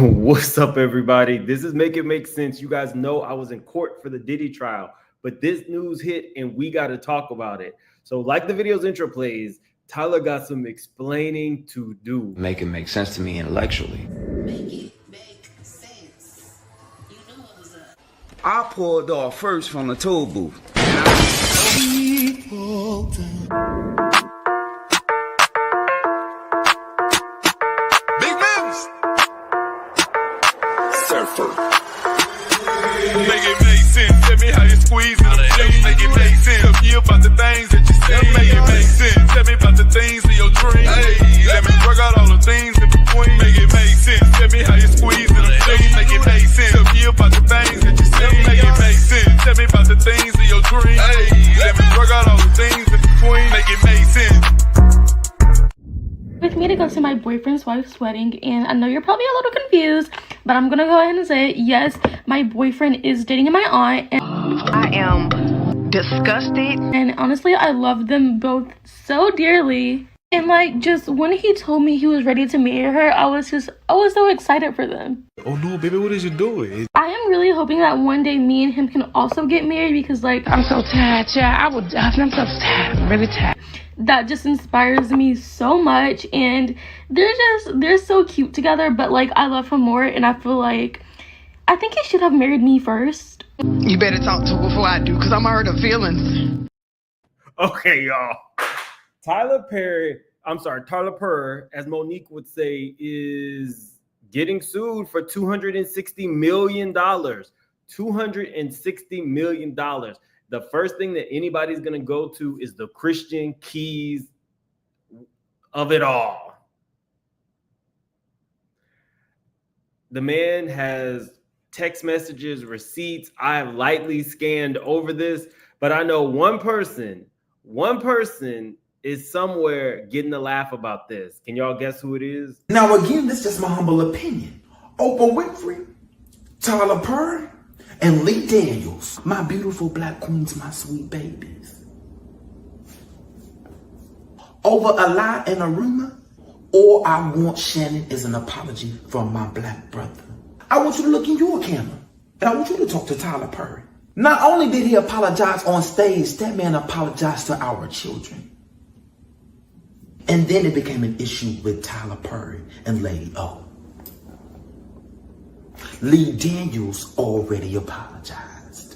What's up, everybody? This is Make It Make Sense. You guys know I was in court for the Diddy trial, but this news hit and we got to talk about it. So like the video's intro plays, Tyler got some explaining to do. Make it make sense to me intellectually. Make it make sense. You know what was up. I pulled off first from the toll booth. Big Mims. Surfer. Make it make sense. Tell me how you squeeze it. Make it make sense. Tell me about the things that you say. Make it make sense. Tell me about the things of your dreams. Hey, let me work out all the things in between. Make it make sense. Tell me how you squeeze it. Make it make sense. Tell me about the things that you say. Make it make sense. Tell me about the things of your dreams. Hey, let me work out all the things in between. Make it make sense. With me to go to my boyfriend's wife's wedding, and I know you're probably a little confused, but I'm gonna go ahead and say yes, my boyfriend is dating my aunt, and I am disgusted. And honestly, I love them both so dearly. And like, just when he told me he was ready to marry her, I was so excited for them. Oh no, baby, what is you doing? I am really hoping that one day me and him can also get married, because like, I'm so tired, child. I'm so tired. I'm really tired. That just inspires me so much, and they're so cute together. But like, I love him more, and I feel like I think he should have married me first. You better talk to her before I do, because I'm hurt her feelings. Okay, y'all. Tyler Perry, as Monique would say, is getting sued for $260 million. $260 million. The first thing that anybody's going to go to is the Christian keys of it all. The man has text messages, receipts. I have lightly scanned over this, but I know one person is somewhere getting a laugh about this. Can y'all guess who it is? Now, again, this is just my humble opinion. Oprah Winfrey, Tyler Perry, and Lee Daniels, my beautiful black queens, my sweet babies. Over a lie and a rumor, all I want, Shannon, is an apology from my black brother. I want you to look in your camera, and I want you to talk to Tyler Perry. Not only did he apologize on stage, that man apologized to our children. And then it became an issue with Tyler Perry and Lady O. Lee Daniels already apologized.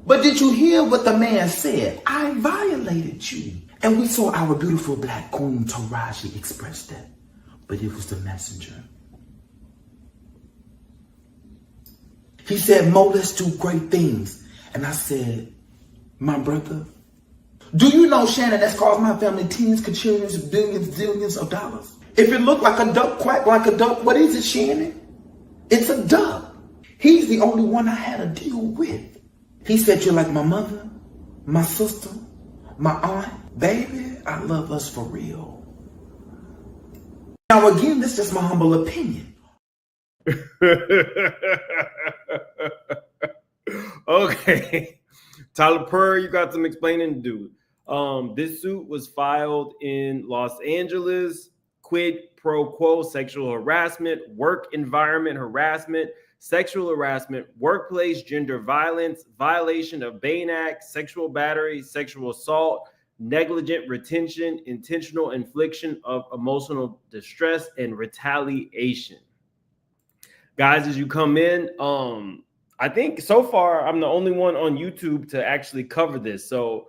But did you hear what the man said? I violated you. And we saw our beautiful black queen Taraji express that. But it was the messenger. He said, Mo, let's do great things. And I said, my brother, do you know, Shannon, that's caused my family tens, quadrillions, billions, zillions of dollars? If it looked like a duck, quack like a duck, what is it, Shannon? It's a duck. He's the only one I had to deal with. He said, you're like my mother, my sister, my aunt. Baby, I love us for real. Now, again, this is just my humble opinion. Okay. Tyler Perry, you got some explaining to do. This suit was filed in Los Angeles. Quid pro quo, sexual harassment, work environment harassment, sexual harassment, workplace gender violence, violation of Bain Act, sexual battery, sexual assault, negligent retention, intentional infliction of emotional distress, and retaliation. Guys, as you come in, I think so far I'm the only one on YouTube to actually cover this. So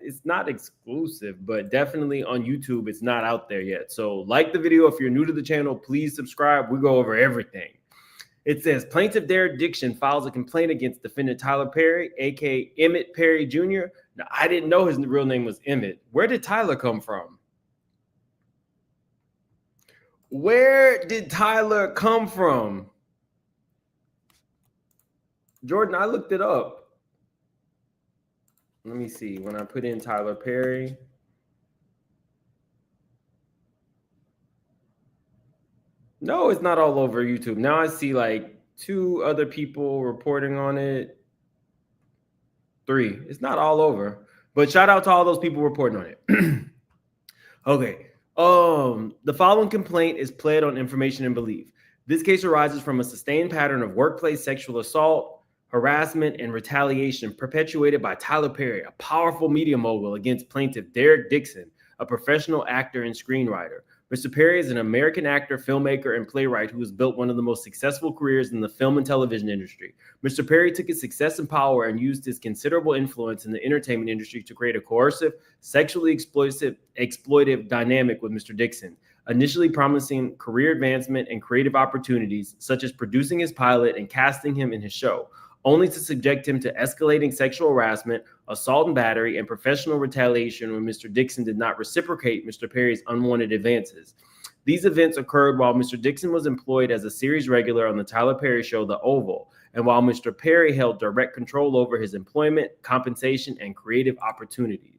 it's not exclusive, but definitely on YouTube, it's not out there yet. So like the video. If you're new to the channel, please subscribe. We go over everything. It says plaintiff Derek Dixon files a complaint against defendant Tyler Perry, aka Emmett Perry Jr. Now, I didn't know his real name was Emmett. Where did Tyler come from? Where did Tyler come from? Jordan, I looked it up. Let me see. When I put in Tyler Perry. No, it's not all over YouTube. Now I see like 2 other people reporting on it. 3. It's not all over. But shout out to all those people reporting on it. Okay. The following complaint is pled on information and belief. This case arises from a sustained pattern of workplace sexual assault, harassment, and retaliation perpetuated by Tyler Perry, a powerful media mogul, against plaintiff Derek Dixon, a professional actor and screenwriter. Mr. Perry is an American actor, filmmaker, and playwright who has built one of the most successful careers in the film and television industry. Mr. Perry took his success and power and used his considerable influence in the entertainment industry to create a coercive, sexually exploitive dynamic with Mr. Dixon, initially promising career advancement and creative opportunities, such as producing his pilot and casting him in his show, only to subject him to escalating sexual harassment, assault and battery, and professional retaliation when Mr. Dixon did not reciprocate Mr. Perry's unwanted advances. These events occurred while Mr. Dixon was employed as a series regular on the Tyler Perry show, The Oval, and while Mr. Perry held direct control over his employment, compensation, and creative opportunities.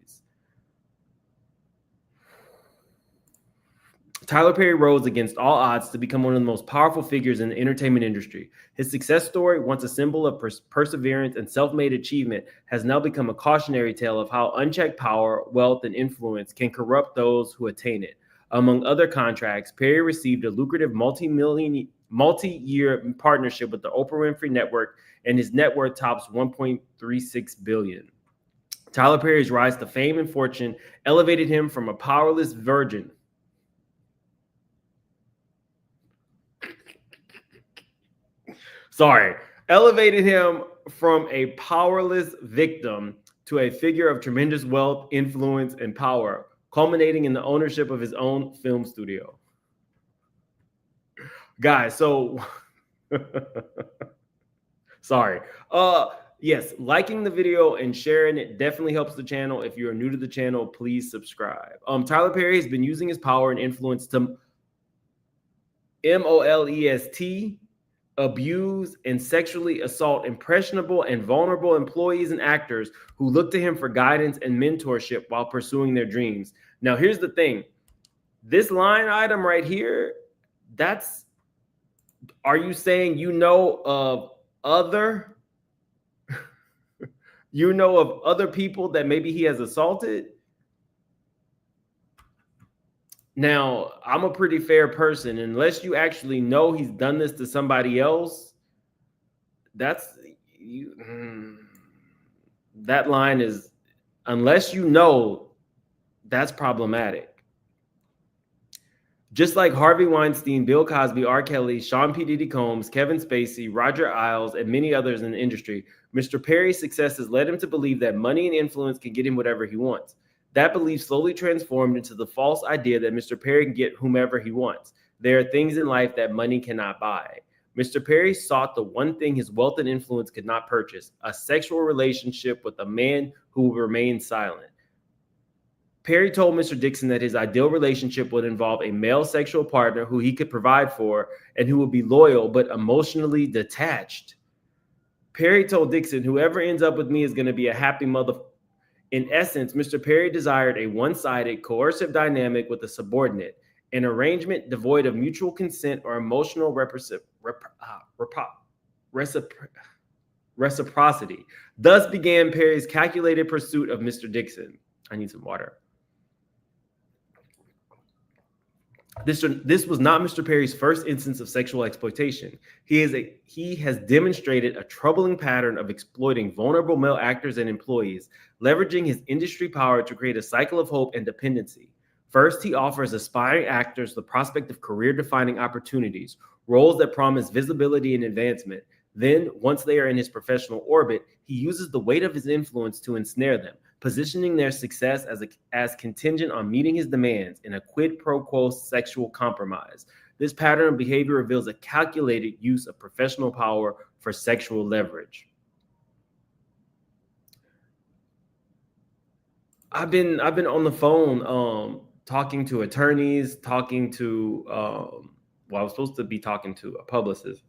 Tyler Perry rose against all odds to become one of the most powerful figures in the entertainment industry. His success story, once a symbol of perseverance and self-made achievement, has now become a cautionary tale of how unchecked power, wealth, and influence can corrupt those who attain it. Among other contracts, Perry received a lucrative multi-year partnership with the Oprah Winfrey Network, and his net worth tops $1.36 billion. Tyler Perry's rise to fame and fortune elevated him from a powerless virgin elevated him from a powerless victim to a figure of tremendous wealth, influence, and power, culminating in the ownership of his own film studio. Guys, so sorry. Yes, liking the video and sharing it definitely helps the channel. If you are new to the channel, please subscribe. Tyler Perry has been using his power and influence to molest, abuse, and sexually assault impressionable and vulnerable employees and actors who look to him for guidance and mentorship while pursuing their dreams. Now, here's the thing. This line item right here, are you saying you know of other people that maybe he has assaulted? Now, I'm a pretty fair person. Unless you actually know he's done this to somebody else, that line is, unless you know, that's problematic. Just like Harvey Weinstein, Bill Cosby, R. Kelly, Sean P. Diddy Combs, Kevin Spacey, Roger Ailes, and many others in the industry, Mr. Perry's success has led him to believe that money and influence can get him whatever he wants. That belief slowly transformed into the false idea that Mr. Perry can get whomever he wants. There are things in life that money cannot buy. Mr. Perry sought the one thing his wealth and influence could not purchase, a sexual relationship with a man who will remain silent. Perry told Mr. Dixon that his ideal relationship would involve a male sexual partner who he could provide for and who would be loyal but emotionally detached. Perry told Dixon, whoever ends up with me is going to be a happy mother. In essence, Mr. Perry desired a one-sided, coercive dynamic with a subordinate, an arrangement devoid of mutual consent or emotional reciprocity. Thus began Perry's calculated pursuit of Mr. Dixon. I need some water. This was not Mr. Perry's first instance of sexual exploitation. He has demonstrated a troubling pattern of exploiting vulnerable male actors and employees, leveraging his industry power to create a cycle of hope and dependency. First, he offers aspiring actors the prospect of career-defining opportunities, roles that promise visibility and advancement. Then, once they are in his professional orbit, he uses the weight of his influence to ensnare them, positioning their success as contingent on meeting his demands in a quid pro quo sexual compromise. This pattern of behavior reveals a calculated use of professional power for sexual leverage. I've been on the phone talking to attorneys, talking to I was supposed to be talking to a publicist.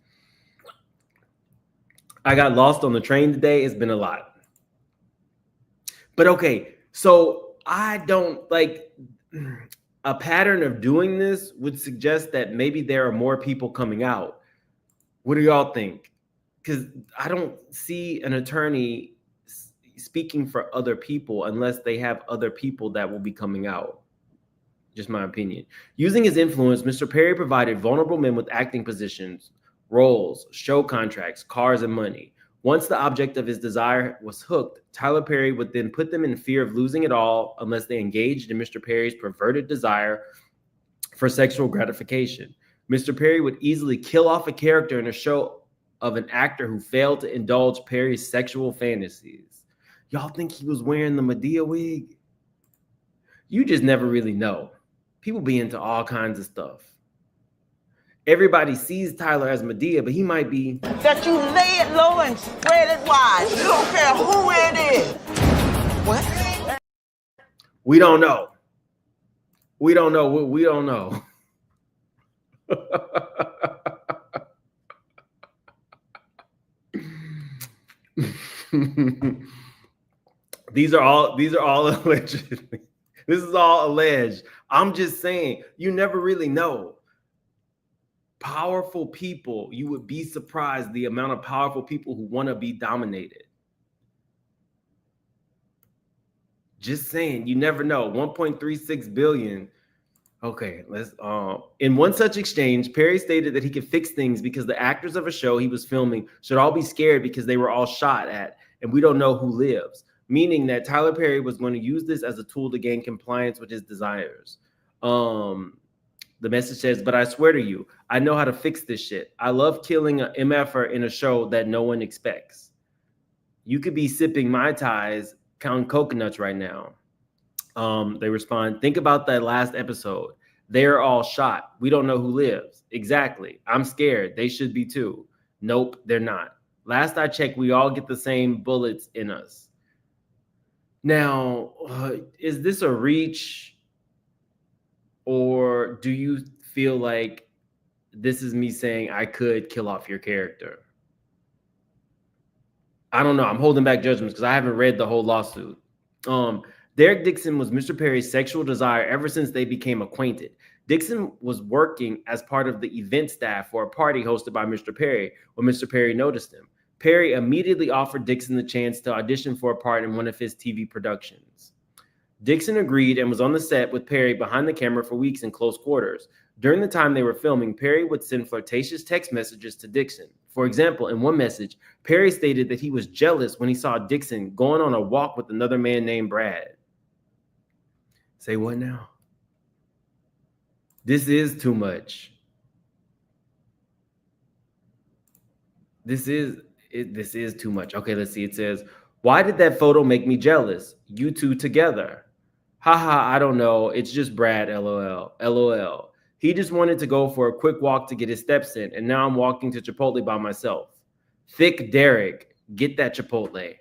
I got lost on the train today. It's been a lot. But okay, so I don't like a pattern of doing this would suggest that maybe there are more people coming out. What do y'all think? Because I don't see an attorney speaking for other people unless they have other people that will be coming out. Just my opinion. Using his influence, Mr. Perry provided vulnerable men with acting positions, roles, show contracts, cars, and money. Once the object of his desire was hooked, Tyler Perry would then put them in fear of losing it all unless they engaged in Mr. Perry's perverted desire for sexual gratification. Mr. Perry would easily kill off a character in a show of an actor who failed to indulge Perry's sexual fantasies. Y'all think he was wearing the Medea wig? You just never really know. People be into all kinds of stuff. Everybody sees Tyler as Medea, but he might be that you lay it low and spread it wide. You don't care who it is. What? We don't know. We don't know. We don't know. These are all allegedly. This is all alleged. I'm just saying, you never really know. Powerful people, you would be surprised the amount of powerful people who want to be dominated. Just saying, you never know. 1.36 billion. Okay, let's in one such exchange, Perry stated that he could fix things because the actors of a show he was filming should all be scared because they were all shot at and we don't know who lives, meaning that Tyler Perry was going to use this as a tool to gain compliance with his desires. The message says, but I swear to you, I know how to fix this shit. I love killing an MFer in a show that no one expects. You could be sipping Mai Tais, counting coconuts right now. They respond, think about that last episode. They're all shot. We don't know who lives. Exactly. I'm scared. They should be too. Nope, they're not. Last I checked, we all get the same bullets in us. Now, is this a reach? Or do you feel like this is me saying I could kill off your character? I don't know. I'm holding back judgments because I haven't read the whole lawsuit. Derek Dixon was Mr. Perry's sexual desire ever since they became acquainted. Dixon was working as part of the event staff for a party hosted by Mr. Perry when Mr. Perry noticed him. Perry immediately offered Dixon the chance to audition for a part in one of his TV productions. Dixon agreed and was on the set with Perry behind the camera for weeks in close quarters. During the time they were filming, Perry would send flirtatious text messages to Dixon. For example, in one message, Perry stated that he was jealous when he saw Dixon going on a walk with another man named Brad. Say what now? This is too much. This is too much. Okay, let's see. It says, why did that photo make me jealous? You two together. Haha, I don't know. It's just Brad, LOL. LOL. He just wanted to go for a quick walk to get his steps in, and now I'm walking to Chipotle by myself. Thick Derek, get that Chipotle.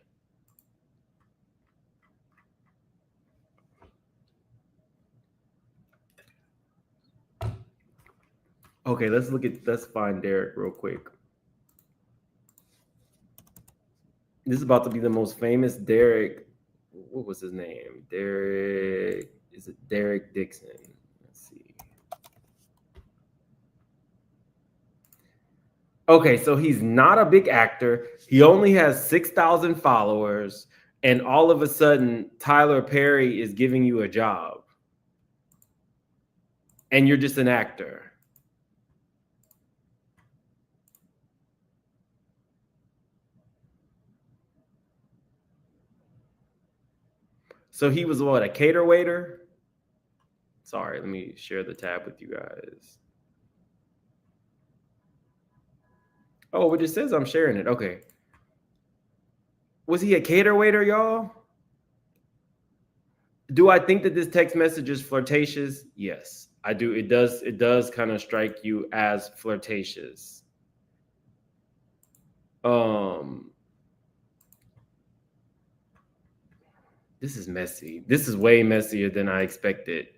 Okay, let's find Derek real quick. This is about to be the most famous Derek. What was his name? Derek Dixon? Let's see. Okay, so he's not a big actor. He only has 6,000 followers, and all of a sudden, Tyler Perry is giving you a job. And you're just an actor. So he was what, a cater waiter? Sorry, let me share the tab with you guys. Oh, it just says I'm sharing it. Okay. Was he a cater waiter, y'all? Do I think that this text message is flirtatious? Yes, I do. It does kind of strike you as flirtatious. This is messy. This is way messier than I expected.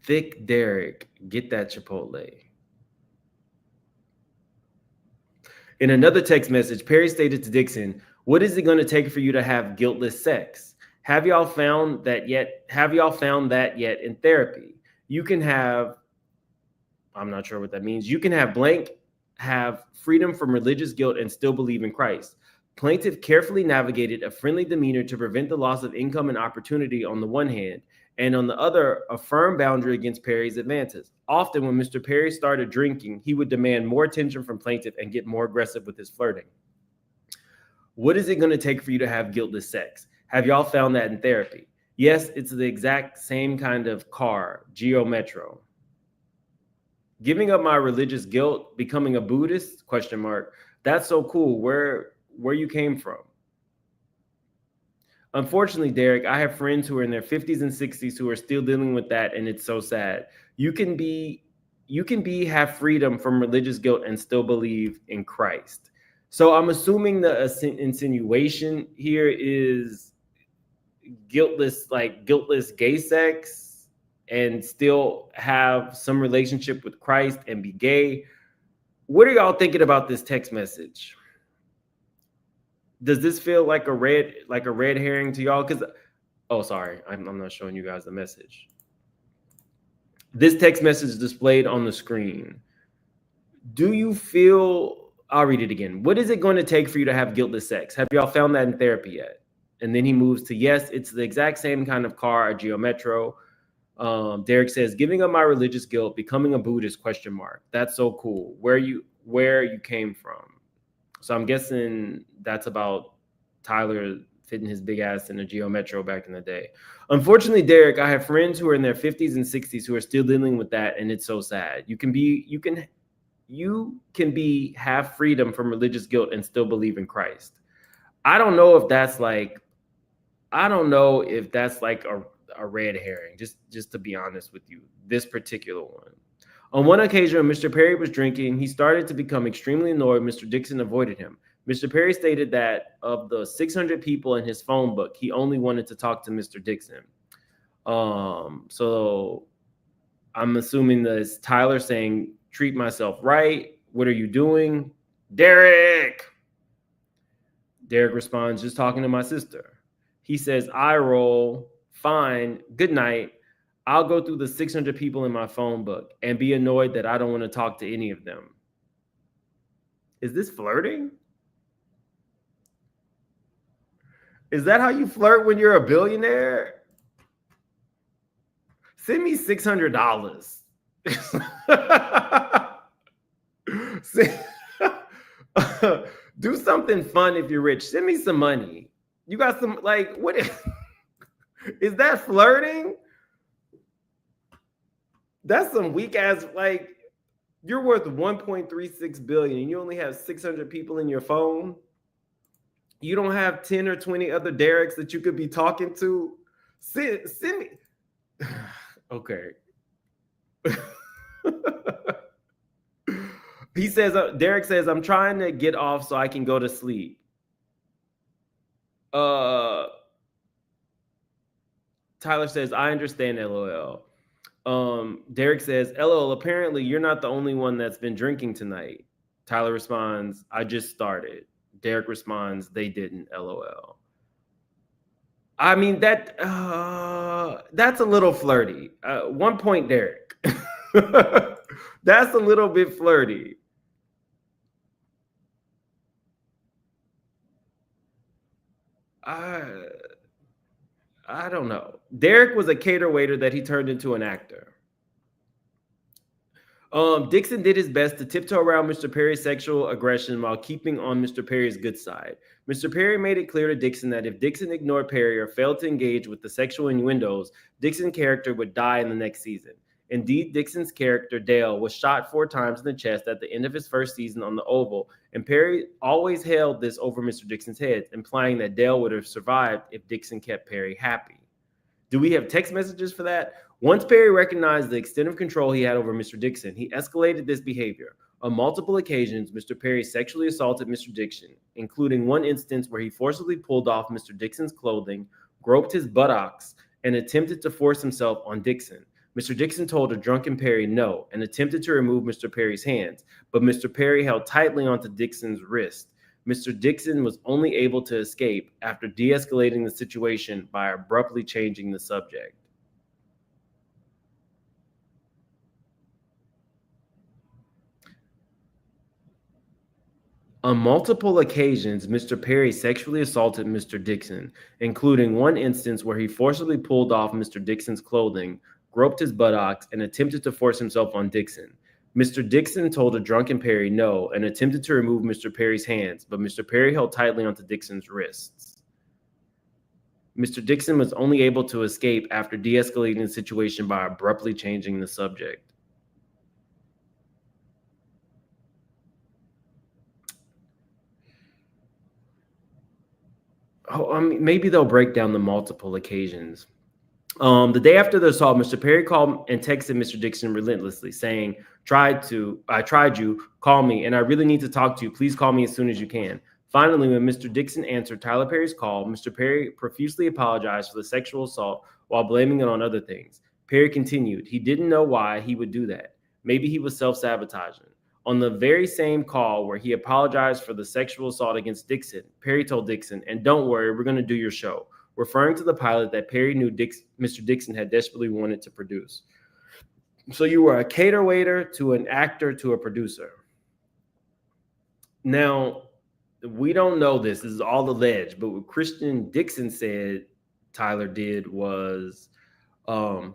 Thick Derek, get that Chipotle. In another text message, Perry stated to Dixon, what is it going to take for you to have guiltless sex? Have y'all found that yet in therapy? You can have, I'm not sure what that means. You can have blank, have freedom from religious guilt and still believe in Christ. Plaintiff carefully navigated a friendly demeanor to prevent the loss of income and opportunity on the one hand, and on the other, a firm boundary against Perry's advances. Often, when Mr. Perry started drinking, he would demand more attention from plaintiff and get more aggressive with his flirting. What is it going to take for you to have guiltless sex? Have y'all found that in therapy? Yes, it's the exact same kind of car, Geo Metro. Giving up my religious guilt, becoming a Buddhist? ? That's so cool. Where you came from? Unfortunately, Derek, I have friends who are in their 50s and 60s who are still dealing with that, and it's so sad. You can have freedom from religious guilt and still believe in Christ. So I'm assuming the insinuation here is guiltless gay sex and still have some relationship with Christ and be gay. What are y'all thinking about this text message? Does this feel like a red herring to y'all? Because, oh, sorry, I'm not showing you guys the message. This text message is displayed on the screen. Do you feel, I'll read it again. What is it going to take for you to have guiltless sex? Have y'all found that in therapy yet? And then he moves to, yes, it's the exact same kind of car, a Geo Metro. Derek says, giving up my religious guilt, becoming a Buddhist, ? That's so cool. Where you came from. So I'm guessing that's about Tyler fitting his big ass in a Geo Metro back in the day. Unfortunately, Derek, I have friends who are in their 50s and 60s who are still dealing with that, and it's so sad. You can have freedom from religious guilt and still believe in Christ. I don't know if that's like a red herring, just to be honest with you, this particular one. On one occasion, when Mr. Perry was drinking, he started to become extremely annoyed. Mr. Dixon avoided him. Mr. Perry stated that of the 600 people in his phone book, he only wanted to talk to Mr. Dixon. So I'm assuming that it's Tyler saying, treat myself right. What are you doing? Derek responds, just talking to my sister. He says, I roll, fine, good night. I'll go through the 600 people in my phone book and be annoyed that I don't want to talk to any of them. Is this flirting? Is that how you flirt when you're a billionaire? Send me $600. Do something fun if you're rich. Send me some money. You got some, what is that flirting? That's some weak ass, you're worth 1.36 billion and you only have 600 people in your phone. You don't have 10 or 20 other Dereks that you could be talking to. Send me. Okay. He says, Derek says, I'm trying to get off so I can go to sleep. Tyler says, I understand, LOL. Derek says, LOL, apparently you're not the only one that's been drinking tonight. Tyler responds, I just started. Derek responds, they didn't, LOL. I mean, that's a little flirty. 1 point, Derek. That's a little bit flirty. I don't know. Derek was a cater waiter that he turned into an actor. Dixon did his best to tiptoe around Mr. Perry's sexual aggression while keeping on Mr. Perry's good side. Mr. Perry made it clear to Dixon that if Dixon ignored Perry or failed to engage with the sexual innuendos, Dixon's character would die in the next season. Indeed, Dixon's character, Dale, was shot 4 times in the chest at the end of his first season on the Oval, and Perry always held this over Mr. Dixon's head, implying that Dale would have survived if Dixon kept Perry happy. Do we have text messages for that? Once Perry recognized the extent of control he had over Mr. Dixon, he escalated this behavior. On multiple occasions, Mr. Perry sexually assaulted Mr. Dixon, including one instance where he forcibly pulled off Mr. Dixon's clothing, groped his buttocks, and attempted to force himself on Dixon. Mr. Dixon told a drunken Perry no and attempted to remove Mr. Perry's hands, but Mr. Perry held tightly onto Dixon's wrist. Mr. Dixon was only able to escape after de-escalating the situation by abruptly changing the subject. On multiple occasions, Mr. Perry sexually assaulted Mr. Dixon, including one instance where he forcibly pulled off Mr. Dixon's clothing, groped his buttocks, and attempted to force himself on Dixon. Mr. Dixon told a drunken Perry no and attempted to remove Mr. Perry's hands, but Mr. Perry held tightly onto Dixon's wrists. Mr. Dixon was only able to escape after de-escalating the situation by abruptly changing the subject. Oh, I mean, maybe they'll break down the multiple occasions. The day after the assault, Mr. Perry called and texted Mr. Dixon relentlessly, saying, I tried you, call me, and I really need to talk to you. Please call me as soon as you can. Finally, when Mr. Dixon answered Tyler Perry's call, Mr. Perry profusely apologized for the sexual assault while blaming it on other things. Perry continued, he didn't know why he would do that. Maybe he was self-sabotaging. On the very same call where he apologized for the sexual assault against Dixon, Perry told Dixon, and don't worry, we're going to do your show, referring to the pilot that Perry knew Mr. Dixon had desperately wanted to produce. So you were a cater waiter to an actor to a producer. Now, we don't know this. This is all alleged. But what Christian Dixon said Tyler did was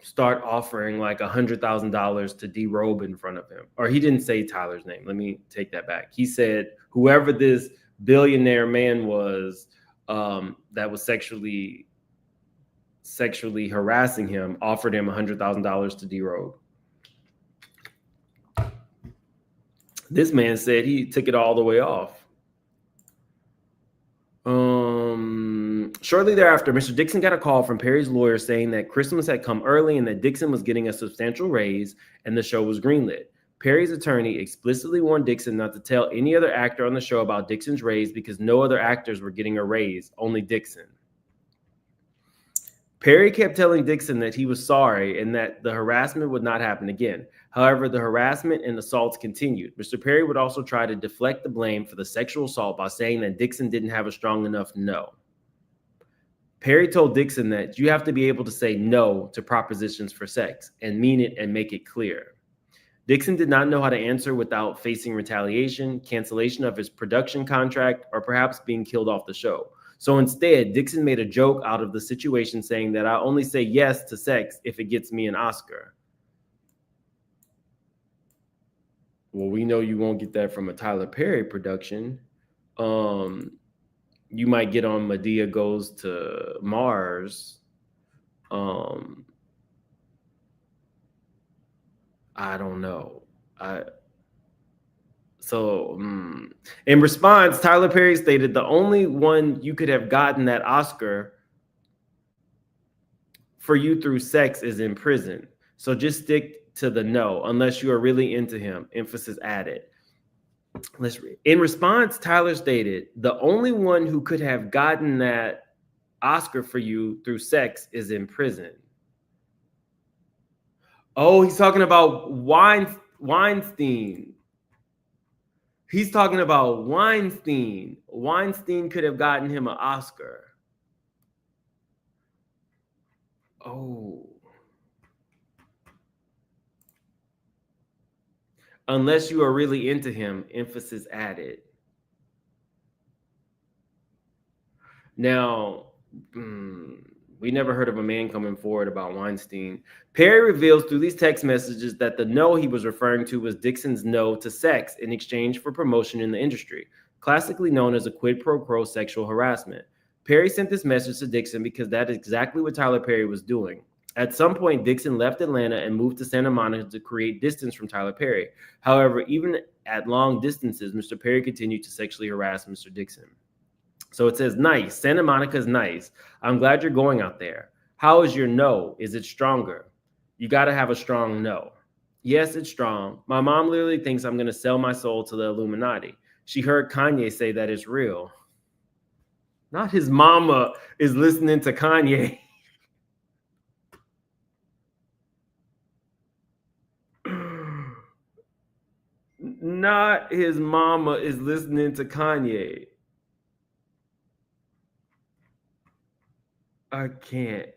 start offering like $100,000 to derobe in front of him. Or he didn't say Tyler's name. Let me take that back. He said whoever this billionaire man was that was sexually harassing him offered him $100,000 to derobe. This man said he took it all the way off. Shortly thereafter, Mr. Dixon got a call from Perry's lawyer saying that Christmas had come early and that Dixon was getting a substantial raise and the show was greenlit. Perry's attorney explicitly warned Dixon not to tell any other actor on the show about Dixon's raise because no other actors were getting a raise, only Dixon. Perry kept telling Dixon that he was sorry and that the harassment would not happen again. However, the harassment and assaults continued. Mr. Perry would also try to deflect the blame for the sexual assault by saying that Dixon didn't have a strong enough no. Perry told Dixon that you have to be able to say no to propositions for sex and mean it and make it clear. Dixon did not know how to answer without facing retaliation, cancellation of his production contract, or perhaps being killed off the show. So instead, Dixon made a joke out of the situation saying that I only say yes to sex if it gets me an Oscar. Well, we know you won't get that from a Tyler Perry production. You might get on Medea Goes to Mars. I don't know. In response, Tyler Perry stated the only one you could have gotten that Oscar for you through sex is in prison. So just stick to the no, unless you are really into him. Emphasis added. Let's read. In response, Tyler stated the only one who could have gotten that Oscar for you through sex is in prison. Oh, he's talking about Weinstein. He's talking about Weinstein. Weinstein could have gotten him an Oscar. Oh. Unless you are really into him, emphasis added. Now, we never heard of a man coming forward about Weinstein. Perry reveals through these text messages that the no he was referring to was Dixon's no to sex in exchange for promotion in the industry, classically known as a quid pro quo sexual harassment. Perry sent this message to Dixon because that is exactly what Tyler Perry was doing. At some point, Dixon left Atlanta and moved to Santa Monica to create distance from Tyler Perry. However, even at long distances, Mr. Perry continued to sexually harass Mr. Dixon. So it says, nice. Santa Monica is nice. I'm glad you're going out there. How is your no? Is it stronger? You got to have a strong no. Yes, it's strong. My mom literally thinks I'm going to sell my soul to the Illuminati. She heard Kanye say that it's real. Not his mama is listening to Kanye. Not his mama is listening to Kanye. I can't.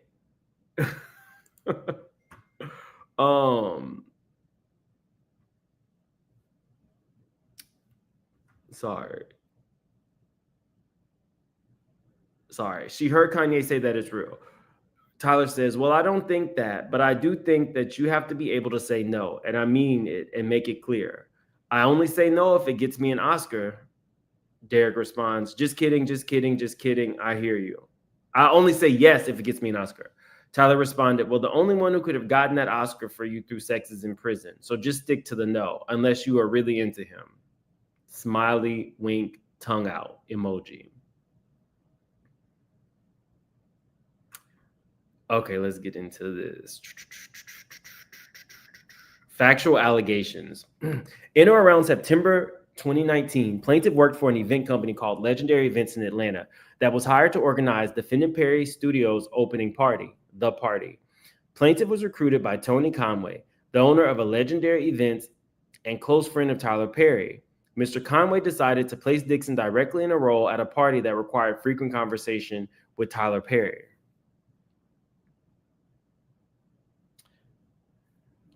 Sorry. Sorry. She heard Kanye say that it's real. Tyler says, well, I don't think that, but I do think that you have to be able to say no. And I mean it and make it clear. I only say no if it gets me an Oscar. Derek responds, just kidding, just kidding, just kidding. I hear you. I only say yes if it gets me an Oscar. Tyler responded, well, the only one who could have gotten that Oscar for you through sex is in prison. So just stick to the no, unless you are really into him. Smiley, wink, tongue out emoji. Okay, let's get into this. Factual allegations. In or around September 2019, plaintiff worked for an event company called Legendary Events in Atlanta that was hired to organize Defendant Perry Studios' opening party, The Party. Plaintiff was recruited by Tony Conway, the owner of a Legendary Events and close friend of Tyler Perry. Mr. Conway decided to place Dixon directly in a role at a party that required frequent conversation with Tyler Perry.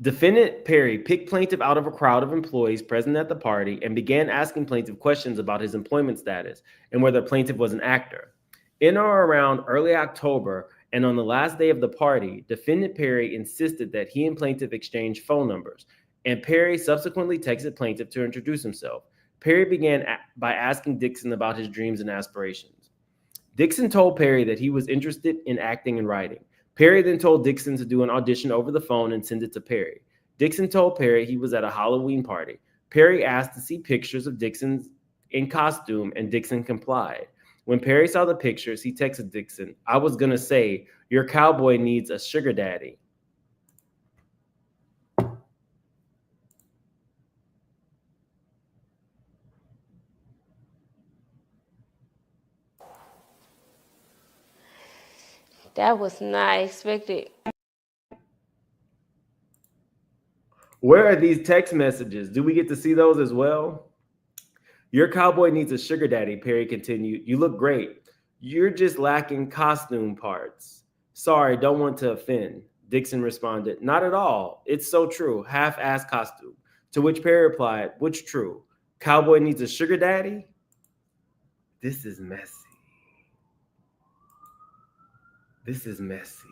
Defendant Perry picked plaintiff out of a crowd of employees present at the party and began asking plaintiff questions about his employment status and whether plaintiff was an actor. In or around early October and on the last day of the party, Defendant Perry insisted that he and plaintiff exchange phone numbers, and Perry subsequently texted plaintiff to introduce himself. Perry began by asking Dixon about his dreams and aspirations. Dixon told Perry that he was interested in acting and writing. Perry then told Dixon to do an audition over the phone and send it to Perry. Dixon told Perry he was at a Halloween party. Perry asked to see pictures of Dixon in costume, and Dixon complied. When Perry saw the pictures, he texted Dixon, I was going to say, your cowboy needs a sugar daddy. That was not expected. Where are these text messages? Do we get to see those as well? Your cowboy needs a sugar daddy, Perry continued. You look great. You're just lacking costume parts. Sorry, don't want to offend. Dixon responded, not at all. It's so true. Half-ass costume. To which Perry replied, what's true? Cowboy needs a sugar daddy? This is messy. This is messy.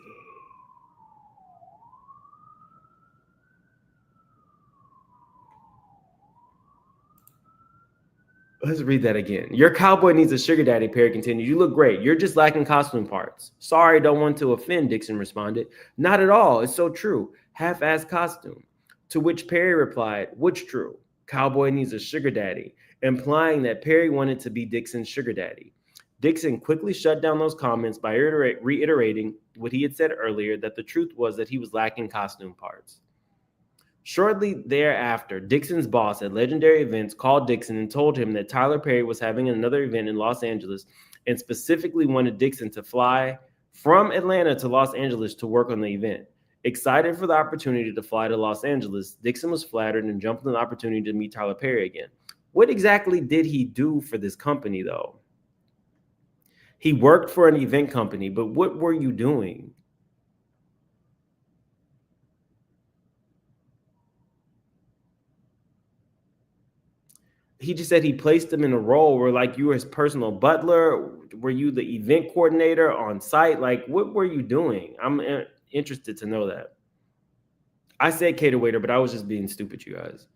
Let's read that again. Your cowboy needs a sugar daddy, Perry continued. You look great. You're just lacking costume parts. Sorry, don't want to offend, Dixon responded. Not at all. It's so true. Half-ass costume. To which Perry replied, what's true? Cowboy needs a sugar daddy, implying that Perry wanted to be Dixon's sugar daddy. Dixon quickly shut down those comments by reiterating what he had said earlier, that the truth was that he was lacking costume parts. Shortly thereafter, Dixon's boss at Legendary Events called Dixon and told him that Tyler Perry was having another event in Los Angeles and specifically wanted Dixon to fly from Atlanta to Los Angeles to work on the event. Excited for the opportunity to fly to Los Angeles, Dixon was flattered and jumped on the opportunity to meet Tyler Perry again. What exactly did he do for this company, though? He worked for an event company, but what were you doing? He just said he placed him in a role where, like, you were his personal butler. Were you the event coordinator on site? Like, what were you doing? I'm interested to know that. I said cater waiter, but I was just being stupid, you guys.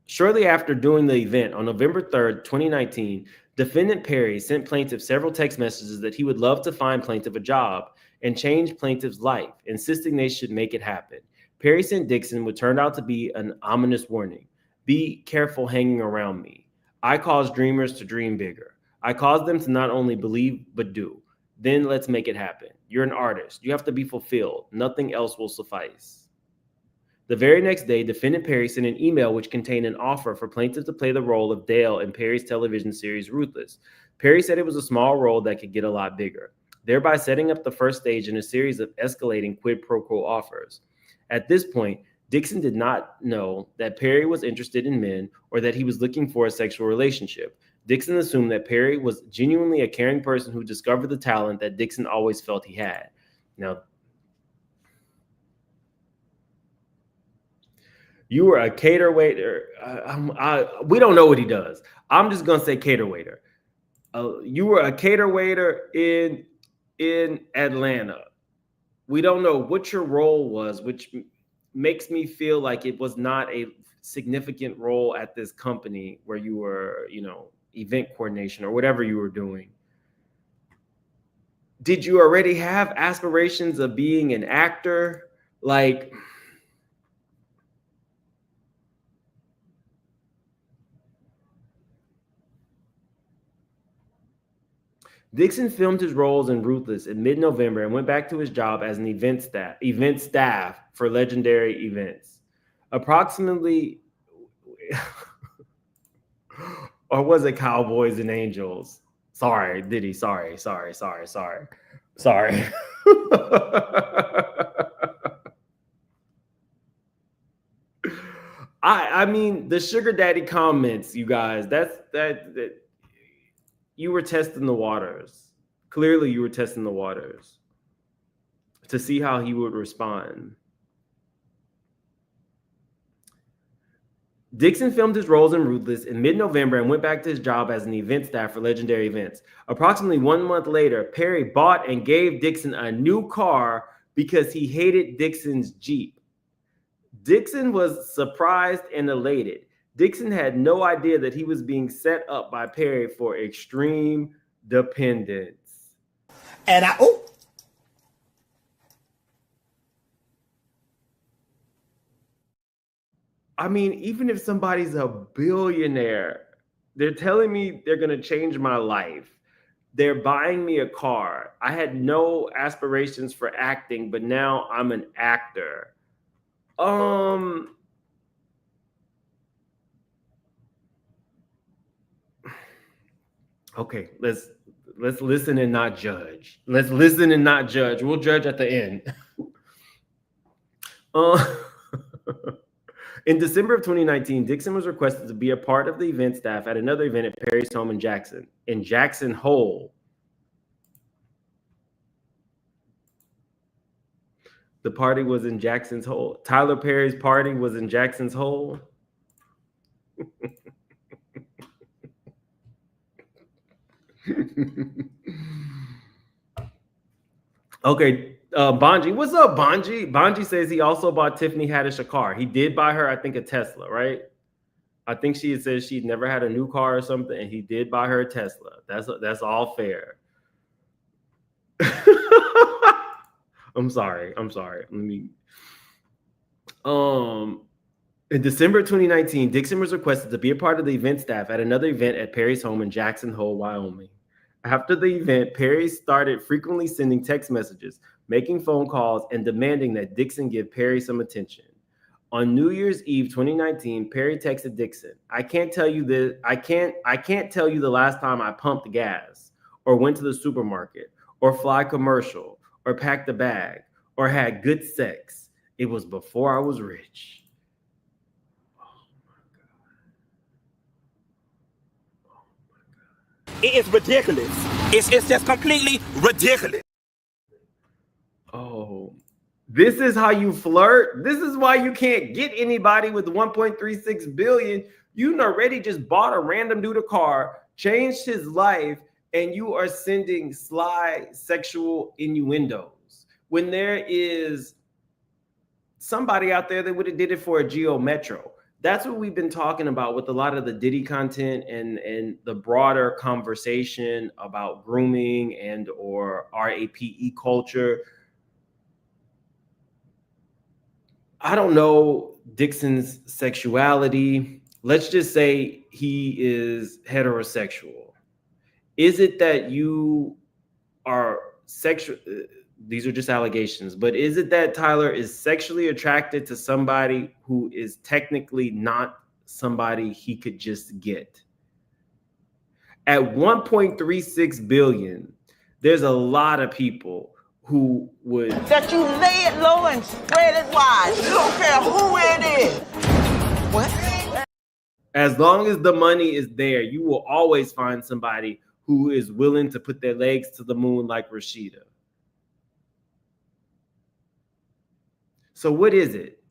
Shortly after doing the event on November 3rd, 2019, Defendant Perry sent plaintiff several text messages that he would love to find plaintiff a job and change plaintiff's life, insisting they should make it happen. Perry sent Dixon what turned out to be an ominous warning. Be careful hanging around me. I cause dreamers to dream bigger. I cause them to not only believe, but do. Then let's make it happen. You're an artist. You have to be fulfilled. Nothing else will suffice. The very next day, Defendant Perry sent an email which contained an offer for plaintiff to play the role of Dale in Perry's television series Ruthless. Perry said it was a small role that could get a lot bigger, thereby setting up the first stage in a series of escalating quid pro quo offers. At this point, Dixon did not know that Perry was interested in men or that he was looking for a sexual relationship. Dixon assumed that Perry was genuinely a caring person who discovered the talent that Dixon always felt he had. Now, You were a cater waiter. We don't know what he does. I'm just gonna say cater waiter. You were a cater waiter in Atlanta. We don't know what your role was, which makes me feel like it was not a significant role at this company where you were, event coordination or whatever you were doing. Did you already have aspirations of being an actor? Like, Dixon filmed his roles in Ruthless in mid-November and went back to his job as an event staff for Legendary Events. Approximately, or was it Cowboys and Angels? Sorry, Diddy. Sorry. I mean, the sugar daddy comments, you guys, that you were testing the waters. Clearly, you were testing the waters to see how he would respond. Dixon filmed his roles in Ruthless in mid-November and went back to his job as an event staff for Legendary Events. Approximately 1 month later, Perry bought and gave Dixon a new car because he hated Dixon's Jeep. Dixon was surprised and elated. Dixon had no idea that he was being set up by Perry for extreme dependence. And I mean, even if somebody's a billionaire, they're telling me they're going to change my life. They're buying me a car. I had no aspirations for acting, but now I'm an actor. Okay, let's listen and not judge. Let's listen and not judge. We'll judge at the end. In December of 2019, Dixon was requested to be a part of the event staff at another event at Perry's home in Jackson Hole. The party was in Jackson's Hole. Tyler Perry's party was in Jackson's Hole. Okay, Bonji, what's up, Bonji? Bonji says he also bought Tiffany Haddish a car. He did buy her, I think, a Tesla, right? I think she had said she'd never had a new car or something, and he did buy her a Tesla. That's all fair. I'm sorry. Let me. In December 2019, Dixon was requested to be a part of the event staff at another event at Perry's home in Jackson Hole, Wyoming. After the event, Perry started frequently sending text messages, making phone calls, and demanding that Dixon give Perry some attention. On New Year's Eve 2019, Perry texted Dixon, I can't tell you the last time I pumped gas, or went to the supermarket, or fly commercial, or packed a bag, or had good sex. It was before I was rich. it is ridiculous. It's just completely ridiculous. Oh, this is how you flirt. This is why you can't get anybody with 1.36 billion. You already just bought a random dude a car, changed his life, and you are sending sly sexual innuendos when there is somebody out there that would have did it for a Geo Metro. That's what we've been talking about with a lot of the Diddy content and the broader conversation about grooming and or RAPE culture. I don't know Dixon's sexuality. Let's just say he is heterosexual. Is it that you are sexual? These are just allegations, but is it that Tyler is sexually attracted to somebody who is technically not somebody he could just get? At 1.36 billion, there's a lot of people who would... That you lay it low and spread it wide. You don't care who it is. What? As long as the money is there, you will always find somebody who is willing to put their legs to the moon like Rashida. So what is it?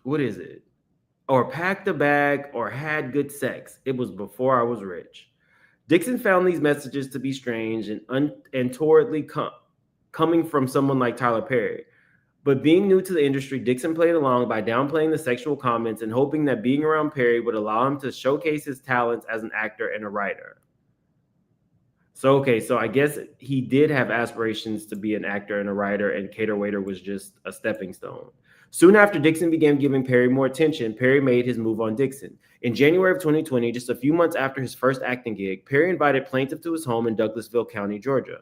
what is it? Or packed a bag or had good sex. It was before I was rich. Dixon found these messages to be strange and untowardly coming from someone like Tyler Perry. But being new to the industry, Dixon played along by downplaying the sexual comments and hoping that being around Perry would allow him to showcase his talents as an actor and a writer. So, okay, so I guess he did have aspirations to be an actor and a writer, and Cater Waiter was just a stepping stone. Soon after Dixon began giving Perry more attention, Perry made his move on Dixon. In January of 2020, just a few months after his first acting gig, Perry invited Plaintiff to his home in Douglasville County, Georgia.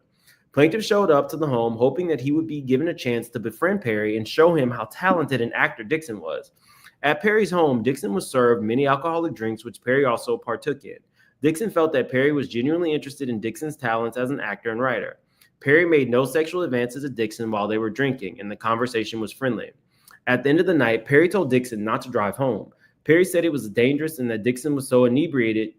Plaintiff showed up to the home hoping that he would be given a chance to befriend Perry and show him how talented an actor Dixon was. At Perry's home, Dixon was served many alcoholic drinks, which Perry also partook in. Dixon felt that Perry was genuinely interested in Dixon's talents as an actor and writer. Perry made no sexual advances to Dixon while they were drinking, and the conversation was friendly. At the end of the night, Perry told Dixon not to drive home. Perry said it was dangerous and that Dixon was so inebriated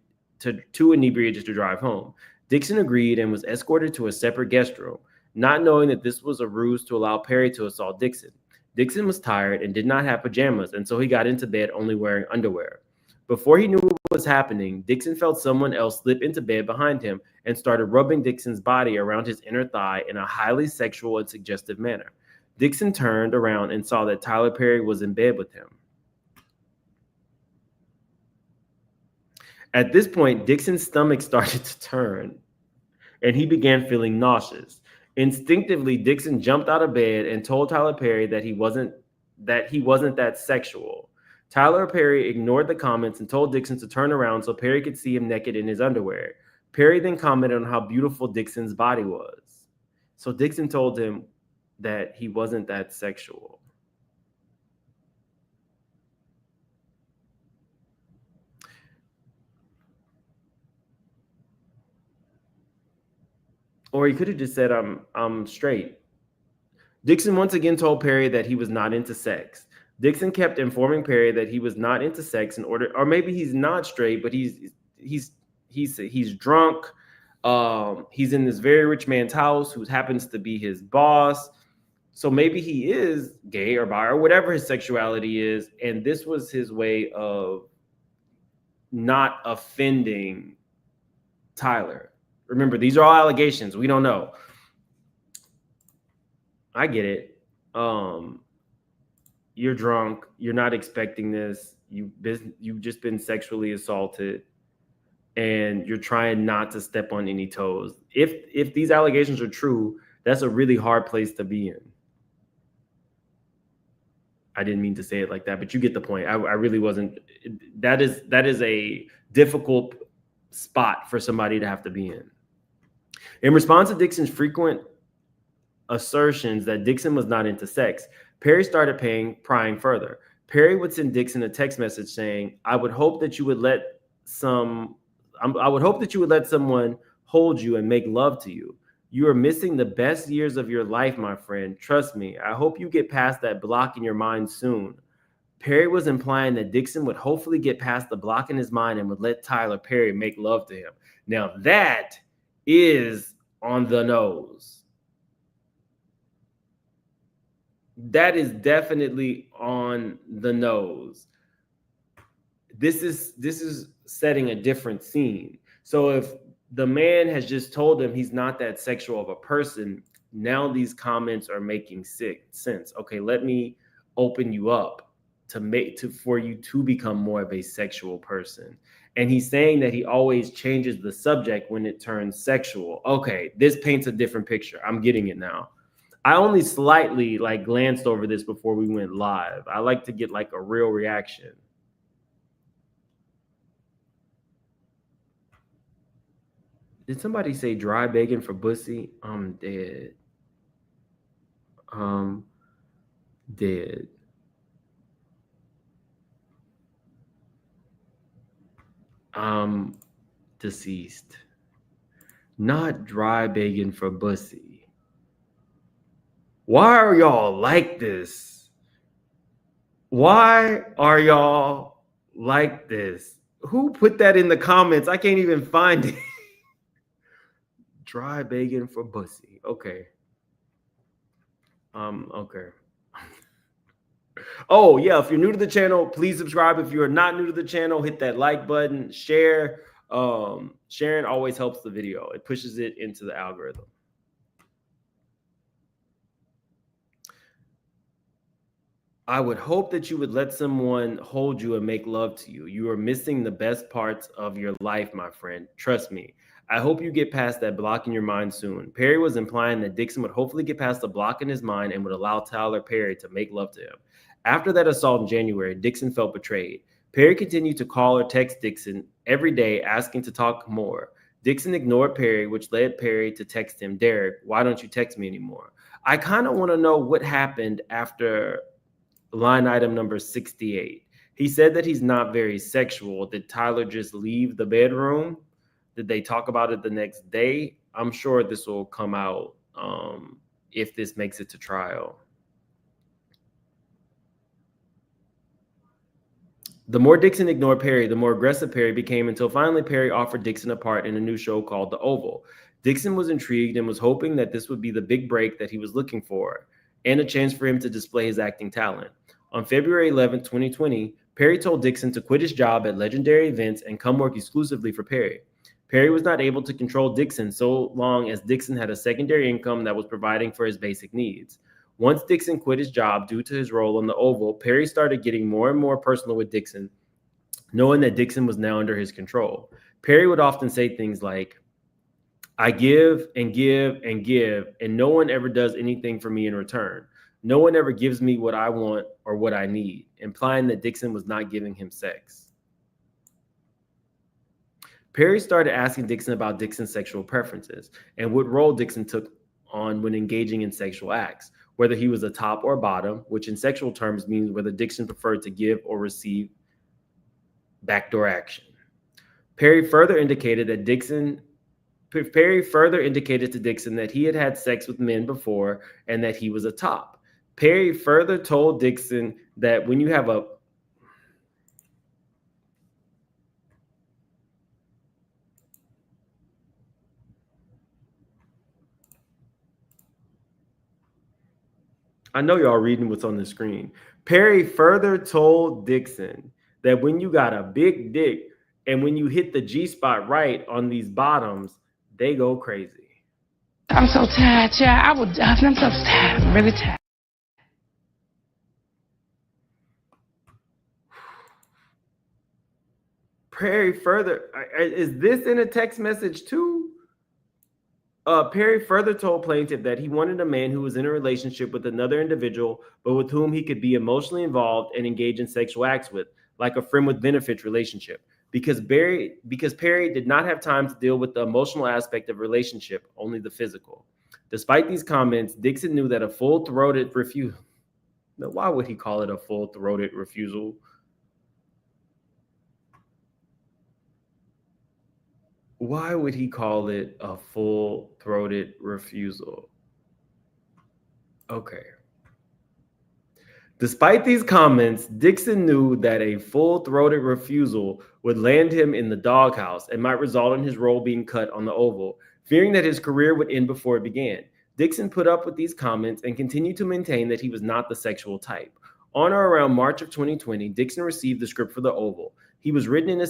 too inebriated to drive home. Dixon agreed and was escorted to a separate guest room, not knowing that this was a ruse to allow Perry to assault Dixon. Dixon was tired and did not have pajamas, and so he got into bed only wearing underwear. Before he knew what was happening, Dixon felt someone else slip into bed behind him and started rubbing Dixon's body around his inner thigh in a highly sexual and suggestive manner. Dixon turned around and saw that Tyler Perry was in bed with him. At this point, Dixon's stomach started to turn, and he began feeling nauseous. Instinctively, Dixon jumped out of bed and told Tyler Perry that he wasn't that sexual. Tyler Perry ignored the comments and told Dixon to turn around so Perry could see him naked in his underwear. Perry then commented on how beautiful Dixon's body was. So Dixon told him that he wasn't that sexual. Or he could have just said, I'm straight. Dixon once again told Perry that he was not into sex. Dixon kept informing Perry that he was not into sex in order, or maybe he's not straight, but he's drunk. He's in this very rich man's house who happens to be his boss. So maybe he is gay or bi or whatever his sexuality is. And this was his way of not offending Tyler. Remember, these are all allegations. We don't know. I get it. You're drunk. You're not expecting this. You've just been sexually assaulted, and you're trying not to step on any toes. If these allegations are true, that's a really hard place to be in. I didn't mean to say it like that, but you get the point. I really wasn't. That is a difficult spot for somebody to have to be in. In response to Dixon's frequent assertions that Dixon was not into sex, Perry started prying further. Perry would send Dixon a text message saying, I would hope that you would let someone hold you and make love to you. You are missing the best years of your life, my friend. Trust me. I hope you get past that block in your mind soon. Perry was implying that Dixon would hopefully get past the block in his mind and would let Tyler Perry make love to him. Now that is on the nose. That is definitely on the nose. This is setting a different scene. So if the man has just told him he's not that sexual of a person, now these comments are making sense. Okay, let me open you up for you to become more of a sexual person. And he's saying that he always changes the subject when it turns sexual. Okay, this paints a different picture. I'm getting it now. I only slightly glanced over this before we went live. I like to get a real reaction. Did somebody say dry begging for pussy? I'm dead. Dead. I'm deceased. Not dry begging for pussy. Why are y'all like this? Why are y'all like this? Who put that in the comments? I can't even find it. Dry begging for pussy. Okay. Okay. Oh, yeah. If you're new to the channel, please subscribe. If you're not new to the channel, hit that like button, share. Sharing always helps the video. It pushes it into the algorithm. I would hope that you would let someone hold you and make love to you. You are missing the best parts of your life, my friend. Trust me. I hope you get past that block in your mind soon. Perry was implying that Dixon would hopefully get past the block in his mind and would allow Tyler Perry to make love to him. After that assault in January, Dixon felt betrayed. Perry continued to call or text Dixon every day, asking to talk more. Dixon ignored Perry, which led Perry to text him, Derek, why don't you text me anymore? I kind of want to know what happened after line item number 68. He said that he's not very sexual. Did Tyler just leave the bedroom? Did they talk about it the next day? I'm sure this will come out if this makes it to trial. The more Dixon ignored Perry, the more aggressive Perry became until finally Perry offered Dixon a part in a new show called The Oval. Dixon was intrigued and was hoping that this would be the big break that he was looking for and a chance for him to display his acting talent. On February 11, 2020, Perry told Dixon to quit his job at Legendary Events and come work exclusively for Perry. Perry was not able to control Dixon so long as Dixon had a secondary income that was providing for his basic needs. Once Dixon quit his job due to his role on The Oval, Perry started getting more and more personal with Dixon, knowing that Dixon was now under his control. Perry would often say things like, I give and give and give, and no one ever does anything for me in return. No one ever gives me what I want or what I need, implying that Dixon was not giving him sex. Perry started asking Dixon about Dixon's sexual preferences and what role Dixon took on when engaging in sexual acts, whether he was a top or bottom, which in sexual terms means whether Dixon preferred to give or receive backdoor action. Perry further indicated to Dixon that he had had sex with men before and that he was a top. Perry further told Dixon that when you have a I know y'all reading what's on the screen. Perry further told Dixon that when you got a big dick and when you hit the G-spot right on these bottoms, they go crazy. I'm so tired, child. I'm so tired. I'm really tired. Perry further, is this in a text message too? Perry further told plaintiff that he wanted a man who was in a relationship with another individual, but with whom he could be emotionally involved and engage in sexual acts with, like a friend with benefits relationship. Because Perry did not have time to deal with the emotional aspect of relationship, only the physical. Despite these comments, Dixon knew that a full-throated refusal. Now, why would he call it a full-throated refusal? Why would he call it a full-throated refusal? Okay. Despite these comments, Dixon knew that a full-throated refusal would land him in the doghouse and might result in his role being cut on The Oval. Fearing that his career would end before it began, Dixon put up with these comments and continued to maintain that he was not the sexual type. On or around March of 2020, Dixon received the script for The Oval. He was written in as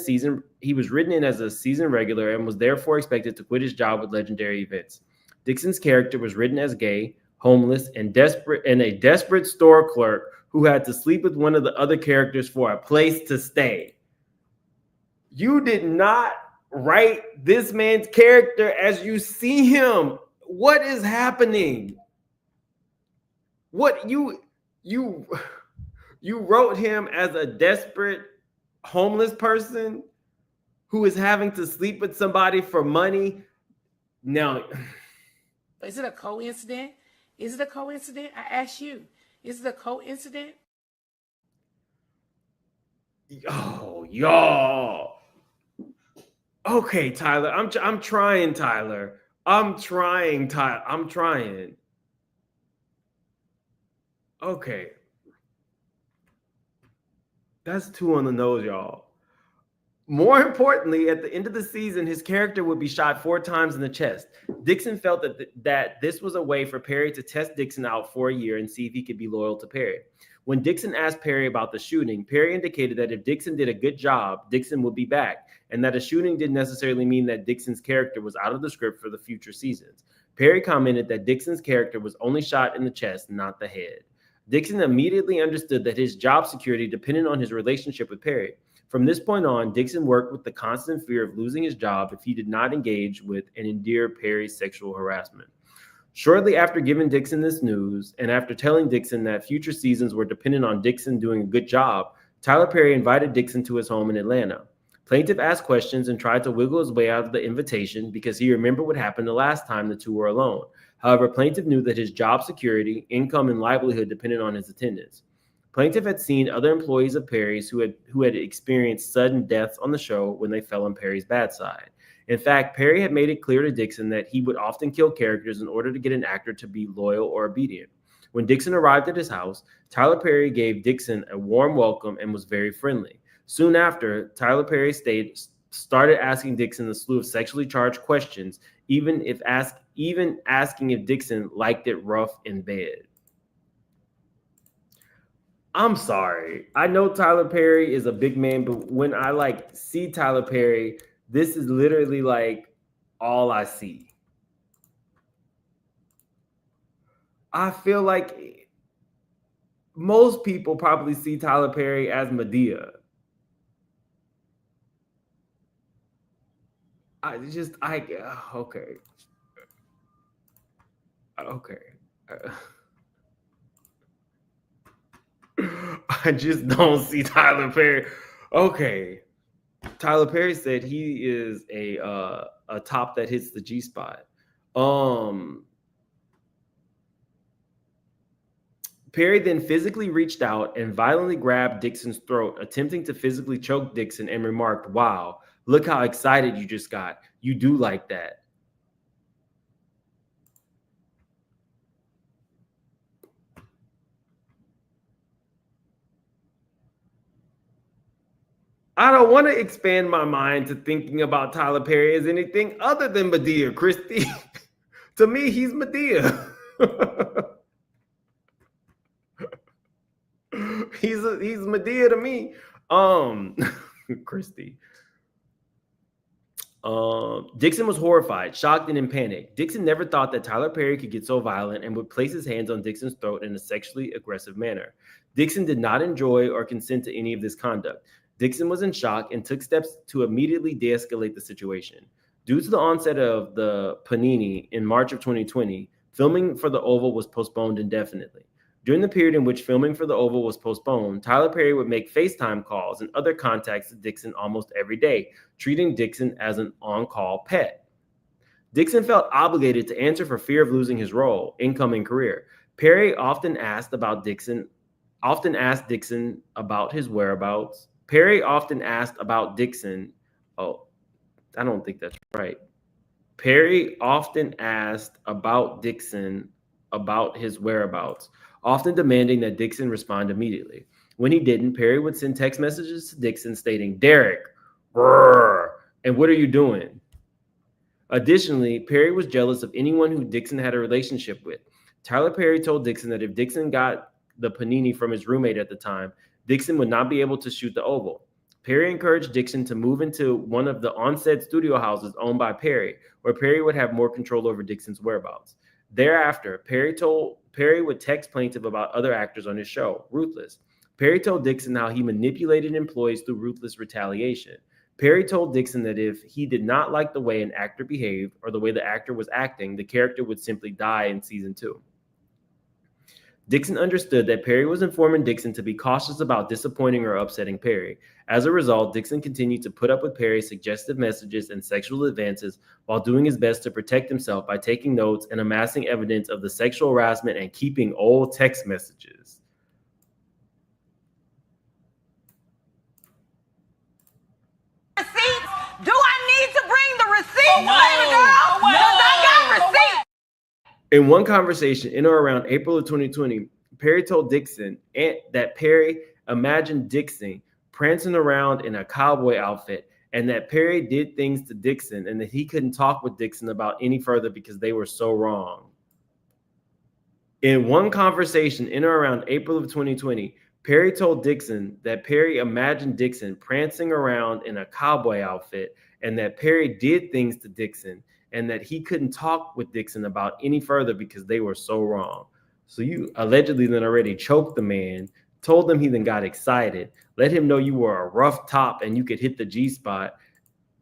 a season regular and was therefore expected to quit his job with Legendary Events. Dixon's character was written as gay, homeless, and a desperate store clerk who had to sleep with one of the other characters for a place to stay. You did not write this man's character as you see him. What is happening? What you wrote him as a desperate homeless person who is having to sleep with somebody for money. Now, is it a coincidence? Is it a coincidence? I ask you. Is it a coincidence? Oh, y'all. Okay, Tyler. I'm trying, Tyler. I'm trying. Okay. That's 2 on the nose, y'all. More importantly, at the end of the season, his character would be shot 4 times in the chest. Dixon felt that this was a way for Perry to test Dixon out for a year and see if he could be loyal to Perry. When Dixon asked Perry about the shooting, Perry indicated that if Dixon did a good job, Dixon would be back, and that a shooting didn't necessarily mean that Dixon's character was out of the script for the future seasons. Perry commented that Dixon's character was only shot in the chest, not the head. Dixon immediately understood that his job security depended on his relationship with Perry. From this point on, Dixon worked with the constant fear of losing his job if he did not engage with and endure Perry's sexual harassment. Shortly after giving Dixon this news, and after telling Dixon that future seasons were dependent on Dixon doing a good job, Tyler Perry invited Dixon to his home in Atlanta. Plaintiff asked questions and tried to wiggle his way out of the invitation because he remembered what happened the last time the two were alone. However, Plaintiff knew that his job security, income, and livelihood depended on his attendance. Plaintiff had seen other employees of Perry's who had experienced sudden deaths on the show when they fell on Perry's bad side. In fact, Perry had made it clear to Dixon that he would often kill characters in order to get an actor to be loyal or obedient. When Dixon arrived at his house, Tyler Perry gave Dixon a warm welcome and was very friendly. Soon after, Tyler Perry started asking Dixon a slew of sexually charged questions, even asking if Dixon liked it rough in bed. I'm sorry. I know Tyler Perry is a big man, but when I see Tyler Perry, this is literally all I see. I feel like most people probably see Tyler Perry as Madea. Okay. I just don't see Tyler Perry. Okay. Tyler Perry said he is a top that hits the G spot. Perry then physically reached out and violently grabbed Dixon's throat, attempting to physically choke Dixon, and remarked, "Wow, look how excited you just got. You do like that." I don't want to expand my mind to thinking about Tyler Perry as anything other than Madea, Christy. To me, he's Madea. he's Madea to me. Christy. Dixon was horrified, shocked, and in panic. Dixon never thought that Tyler Perry could get so violent and would place his hands on Dixon's throat in a sexually aggressive manner. Dixon did not enjoy or consent to any of this conduct. Dixon was in shock and took steps to immediately de-escalate the situation. Due to the onset of the Panini in March of 2020, filming for The Oval was postponed indefinitely. During the period in which filming for The Oval was postponed, Tyler Perry would make FaceTime calls and other contacts to Dixon almost every day, treating Dixon as an on-call pet. Dixon felt obligated to answer for fear of losing his role, income, and career. Perry often asked Dixon about his whereabouts. Perry often asked about Dixon. Oh, I don't think that's right. Perry often asked about Dixon about his whereabouts, often demanding that Dixon respond immediately. When he didn't, Perry would send text messages to Dixon stating, "Derek, brr, and what are you doing?" Additionally, Perry was jealous of anyone who Dixon had a relationship with. Tyler Perry told Dixon that if Dixon got the Panini from his roommate at the time, Dixon would not be able to shoot The Oval. Perry encouraged Dixon to move into one of the on-set studio houses owned by Perry, where Perry would have more control over Dixon's whereabouts. Thereafter, Perry would text Plaintiff about other actors on his show, Ruthless. Perry told Dixon how he manipulated employees through ruthless retaliation. Perry told Dixon that if he did not like the way an actor behaved or the way the actor was acting, the character would simply die in season 2. Dixon understood that Perry was informing Dixon to be cautious about disappointing or upsetting Perry. As a result, Dixon continued to put up with Perry's suggestive messages and sexual advances while doing his best to protect himself by taking notes and amassing evidence of the sexual harassment and keeping old text messages. Receipts? Do I need to bring the receipts, baby girl? Because I got receipts. In one conversation in or around April of 2020, Perry told Dixon that Perry imagined Dixon prancing around in a cowboy outfit and that Perry did things to Dixon and that he couldn't talk with Dixon about any further because they were so wrong. In one conversation in or around April of 2020, Perry told Dixon that Perry imagined Dixon prancing around in a cowboy outfit and that Perry did things to Dixon and that he couldn't talk with Dixon about any further because they were so wrong. So you allegedly then already choked the man, told him he then got excited, let him know you were a rough top and you could hit the G-spot.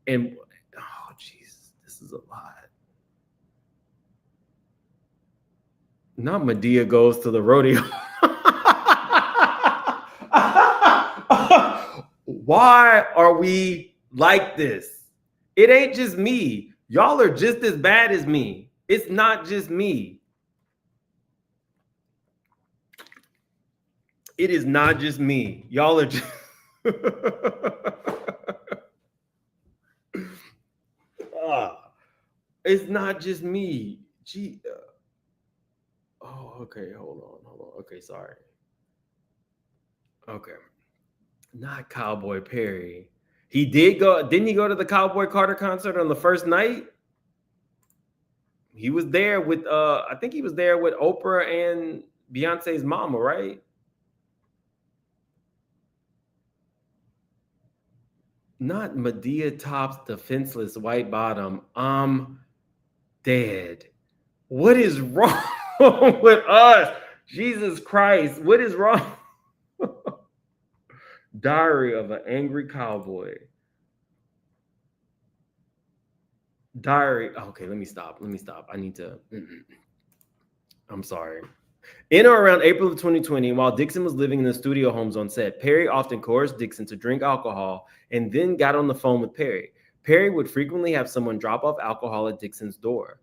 And, oh, Jesus, this is a lot. Not Medea goes to the rodeo. Why are we like this? It ain't just me. Y'all are just as bad as me. It's not just me. It is not just me. Y'all are just... it's not just me. Gee. Oh, okay. Hold on. Okay, sorry. Okay. Not Cowboy Perry. He did go. Didn't he go to the Cowboy Carter concert on the first night? He was there with I think he was there with Oprah and Beyonce's mama, right? Not Medea tops defenseless white bottom. I'm dead. What is wrong with us? Jesus Christ. What is wrong? Diary of an Angry Cowboy. Diary. Okay, let me stop. I need to. I'm sorry. In or around April of 2020, while Dixon was living in the studio homes on set, Perry often coerced Dixon to drink alcohol and then got on the phone with Perry. Perry would frequently have someone drop off alcohol at Dixon's door.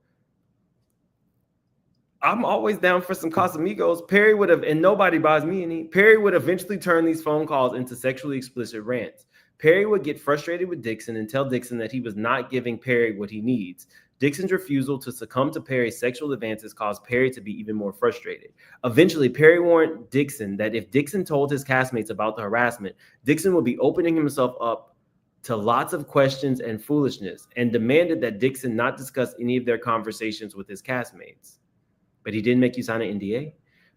I'm always down for some Casamigos. Perry would have, and nobody buys me any. Perry would eventually turn these phone calls into sexually explicit rants. Perry would get frustrated with Dixon and tell Dixon that he was not giving Perry what he needs. Dixon's refusal to succumb to Perry's sexual advances caused Perry to be even more frustrated. Eventually, Perry warned Dixon that if Dixon told his castmates about the harassment, Dixon would be opening himself up to lots of questions and foolishness, and demanded that Dixon not discuss any of their conversations with his castmates. But he didn't make you sign an NDA.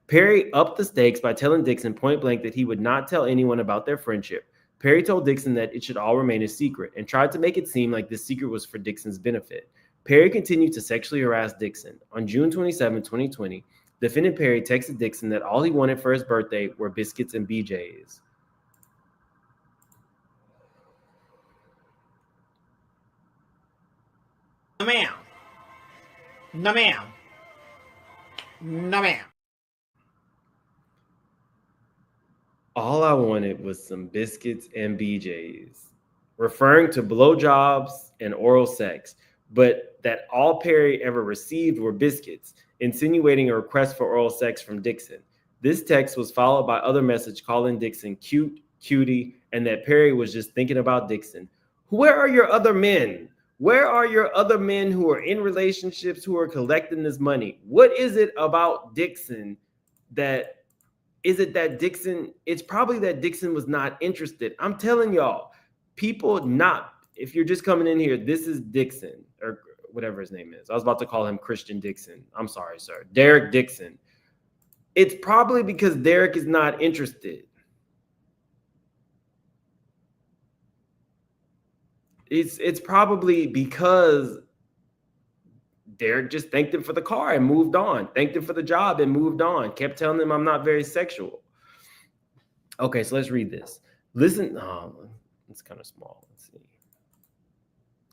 Perry upped the stakes by telling Dixon point blank that he would not tell anyone about their friendship. Perry told Dixon that it should all remain a secret and tried to make it seem like this secret was for Dixon's benefit. Perry continued to sexually harass Dixon. On June 27, 2020, defendant Perry texted Dixon that all he wanted for his birthday were biscuits and BJs. No, ma'am. No, ma'am. No, ma'am. All I wanted was some biscuits and BJs, referring to blowjobs and oral sex, but that all Perry ever received were biscuits, insinuating a request for oral sex from Dixon. This text was followed by other message calling Dixon cute, cutie, and that Perry was just thinking about Dixon. Where are your other men? Where are your other men who are in relationships who are collecting this money? What is it about Dixon that is it that Dixon? It's probably that Dixon was not interested. I'm telling y'all, people not, if you're just coming in here, this is Dixon or whatever his name is. I was about to call him Christian Dixon. I'm sorry, sir. Derek Dixon. It's probably because Derek is not interested. It's probably because Derek just thanked him for the car and moved on, thanked him for the job and moved on, kept telling him I'm not very sexual. Okay, so let's read this. Listen, it's kind of small. Let's see.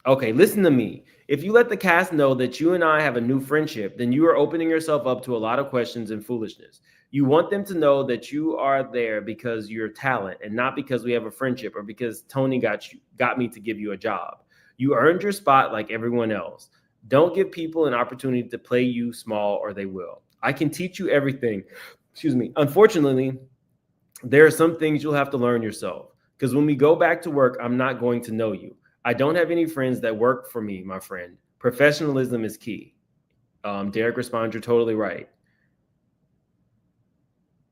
Okay, listen to me. If you let the cast know that you and I have a new friendship, then you are opening yourself up to a lot of questions and foolishness. You want them to know that you are there because you're talent and not because we have a friendship or because Tony got me to give you a job. You earned your spot like everyone else. Don't give people an opportunity to play you small or they will. I can teach you everything. Excuse me. Unfortunately, there are some things you'll have to learn yourself because when we go back to work, I'm not going to know you. I don't have any friends that work for me, my friend. Professionalism is key. Derek responds, you're totally right.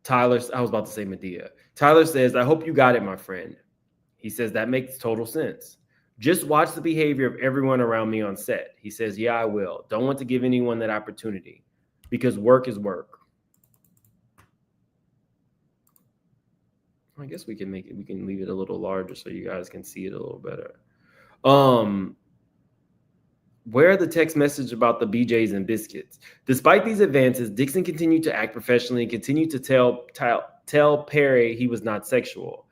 Tyler, I was about to say Medea. Tyler says, I hope you got it, my friend. He says, that makes total sense. Just watch the behavior of everyone around me on set. He says, yeah, I will. Don't want to give anyone that opportunity because work is work. I guess we can leave it a little larger so you guys can see it a little better. Where are the text message about the BJs and biscuits? Despite these advances, Dixon continued to act professionally and continued to tell Perry he was not sexual.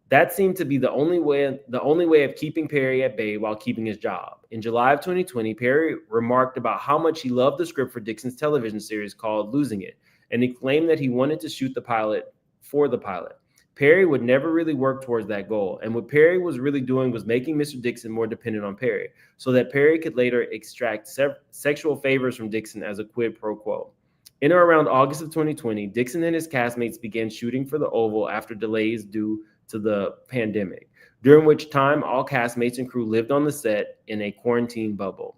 That seemed to be the only way of keeping Perry at bay while keeping his job. In July of 2020, Perry remarked about how much he loved the script for Dixon's television series called Losing It, and he claimed that he wanted to shoot the pilot for the pilot. Perry would never really work towards that goal, and what Perry was really doing was making Mr. Dixon more dependent on Perry, so that Perry could later extract sexual favors from Dixon as a quid pro quo. In or around August of 2020, Dixon and his castmates began shooting for the Oval after delays due to the pandemic, during which time all castmates and crew lived on the set in a quarantine bubble.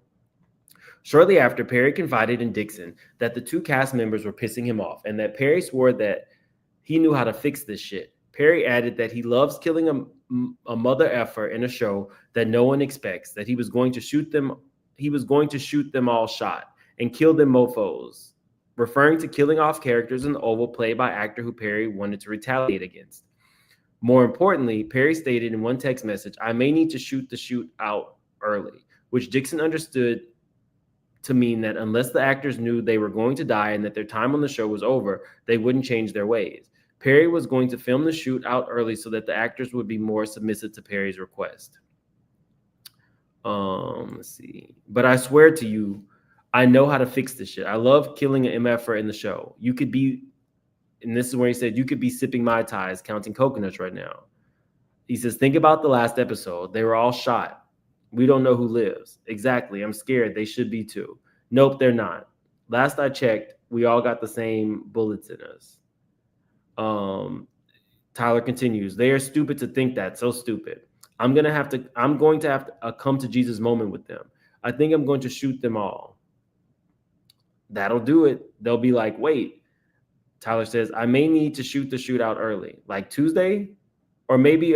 Shortly after, Perry confided in Dixon that the two cast members were pissing him off, and that Perry swore that he knew how to fix this shit. Perry added that he loves killing a mother effer in a show that no one expects, that he was going to shoot them all shot and kill them mofos, referring to killing off characters in the Oval played by actor who Perry wanted to retaliate against. More importantly, Perry stated in one text message, "I may need to shoot the shoot out early," which Dixon understood to mean that unless the actors knew they were going to die and that their time on the show was over, they wouldn't change their ways. Perry was going to film the shoot out early so that the actors would be more submissive to Perry's request. Let's see. "But I swear to you, I know how to fix this shit. I love killing an MFer in the show. You could be," and this is where he said, "you could be sipping Mai Tais, counting coconuts right now." He says, "Think about the last episode. They were all shot. We don't know who lives." "Exactly. I'm scared. They should be too." "Nope, they're not. Last I checked, we all got the same bullets in us." Tyler continues, "They are stupid to think that. So stupid. I'm going to have a come to Jesus moment with them. I think I'm going to shoot them all." That'll do it. They'll be like, "Wait." Tyler says, "I may need to shoot the shootout early, like Tuesday, or maybe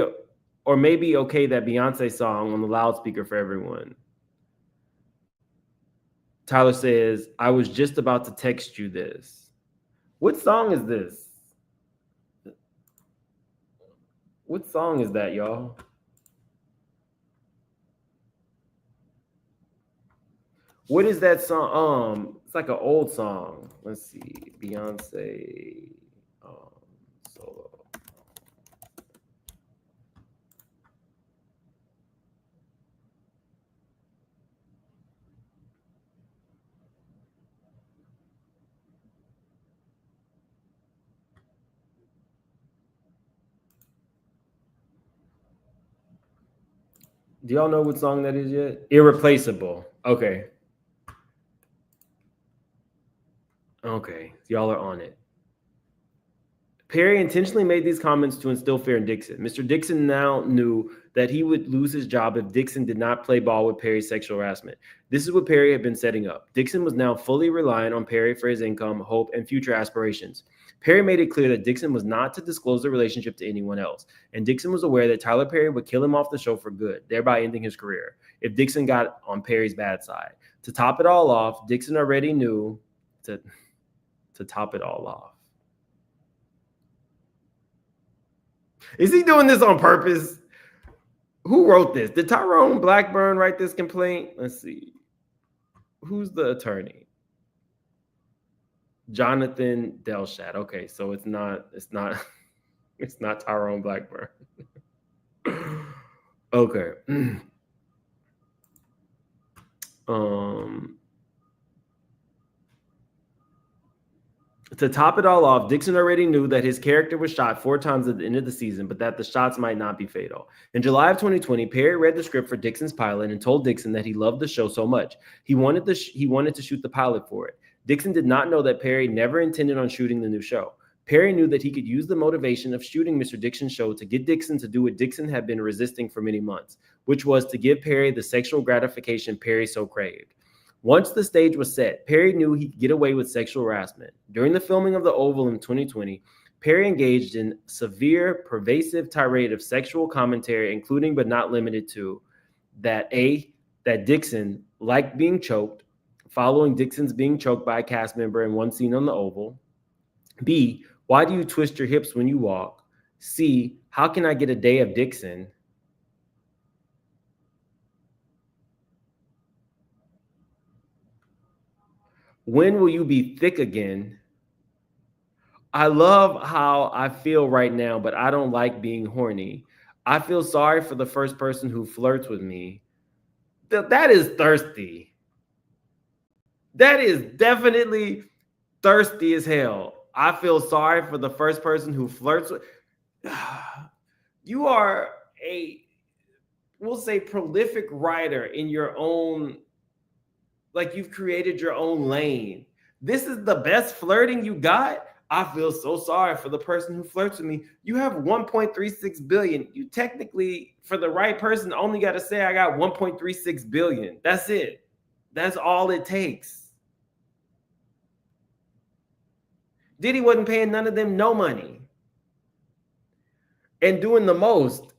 okay that Beyonce song on the loudspeaker for everyone." Tyler says, "I was just about to text you this." What song is this? What song is that, y'all? What is that song? It's like an old song. Let's see. Beyonce solo. Do y'all know what song that is yet? Irreplaceable. Okay. Okay. Y'all are on it. Perry intentionally made these comments to instill fear in Dixon. Mr. Dixon now knew that he would lose his job if Dixon did not play ball with Perry's sexual harassment. This is what Perry had been setting up. Dixon was now fully reliant on Perry for his income, hope, and future aspirations. Perry made it clear that Dixon was not to disclose the relationship to anyone else, and Dixon was aware that Tyler Perry would kill him off the show for good, thereby ending his career, if Dixon got on Perry's bad side. To top it all off, Dixon already knew to top it all off. Is he doing this on purpose? Who wrote this? Did Tyrone Blackburn write this complaint? Let's see. Who's the attorney? Jonathan Delshad. Okay, so it's not Tyrone Blackburn. Okay. To top it all off, Dixon already knew that his character was shot 4 times at the end of the season, but that the shots might not be fatal. In July of 2020, Perry read the script for Dixon's pilot and told Dixon that he loved the show so much. He wanted to shoot the pilot for it. Dixon did not know that Perry never intended on shooting the new show. Perry knew that he could use the motivation of shooting Mr. Dixon's show to get Dixon to do what Dixon had been resisting for many months, which was to give Perry the sexual gratification Perry so craved. Once the stage was set, Perry knew he could get away with sexual harassment. During the filming of The Oval in 2020, Perry engaged in severe, pervasive tirade of sexual commentary, including but not limited to that Dixon liked being choked, following Dixon's being choked by a cast member in one scene on The Oval. B, why do you twist your hips when you walk? C, How can I get a day of Dixon? When will you be thick again? I love how I feel right now, but I don't like being horny. I feel sorry for the first person who flirts with me. That is thirsty. That is definitely thirsty as hell. I feel sorry for the first person who flirts with. You are a, we'll say, prolific writer in your own, like you've created your own lane. This is the best flirting you got? I feel so sorry for the person who flirts with me. You have 1.36 billion. You technically, for the right person, only got to say I got 1.36 billion. That's it. That's all it takes. Diddy wasn't paying none of them no money and doing the most.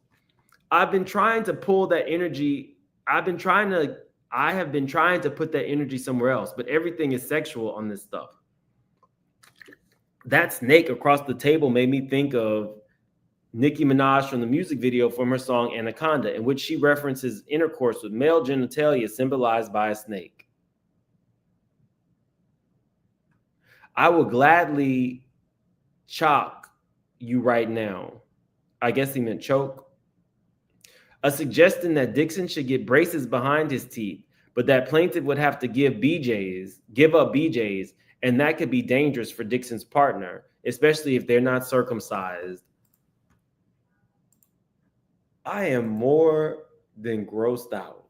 I've been trying to pull that energy. I have been trying to put that energy somewhere else, but everything is sexual on this stuff. That snake across the table made me think of Nicki Minaj from the music video from her song Anaconda, in which she references intercourse with male genitalia symbolized by a snake. I will gladly chalk you right now. I guess he meant choke. A suggestion that Dixon should get braces behind his teeth, but that plaintiff would have to give up BJs, and that could be dangerous for Dixon's partner, especially if they're not circumcised. I am more than grossed out.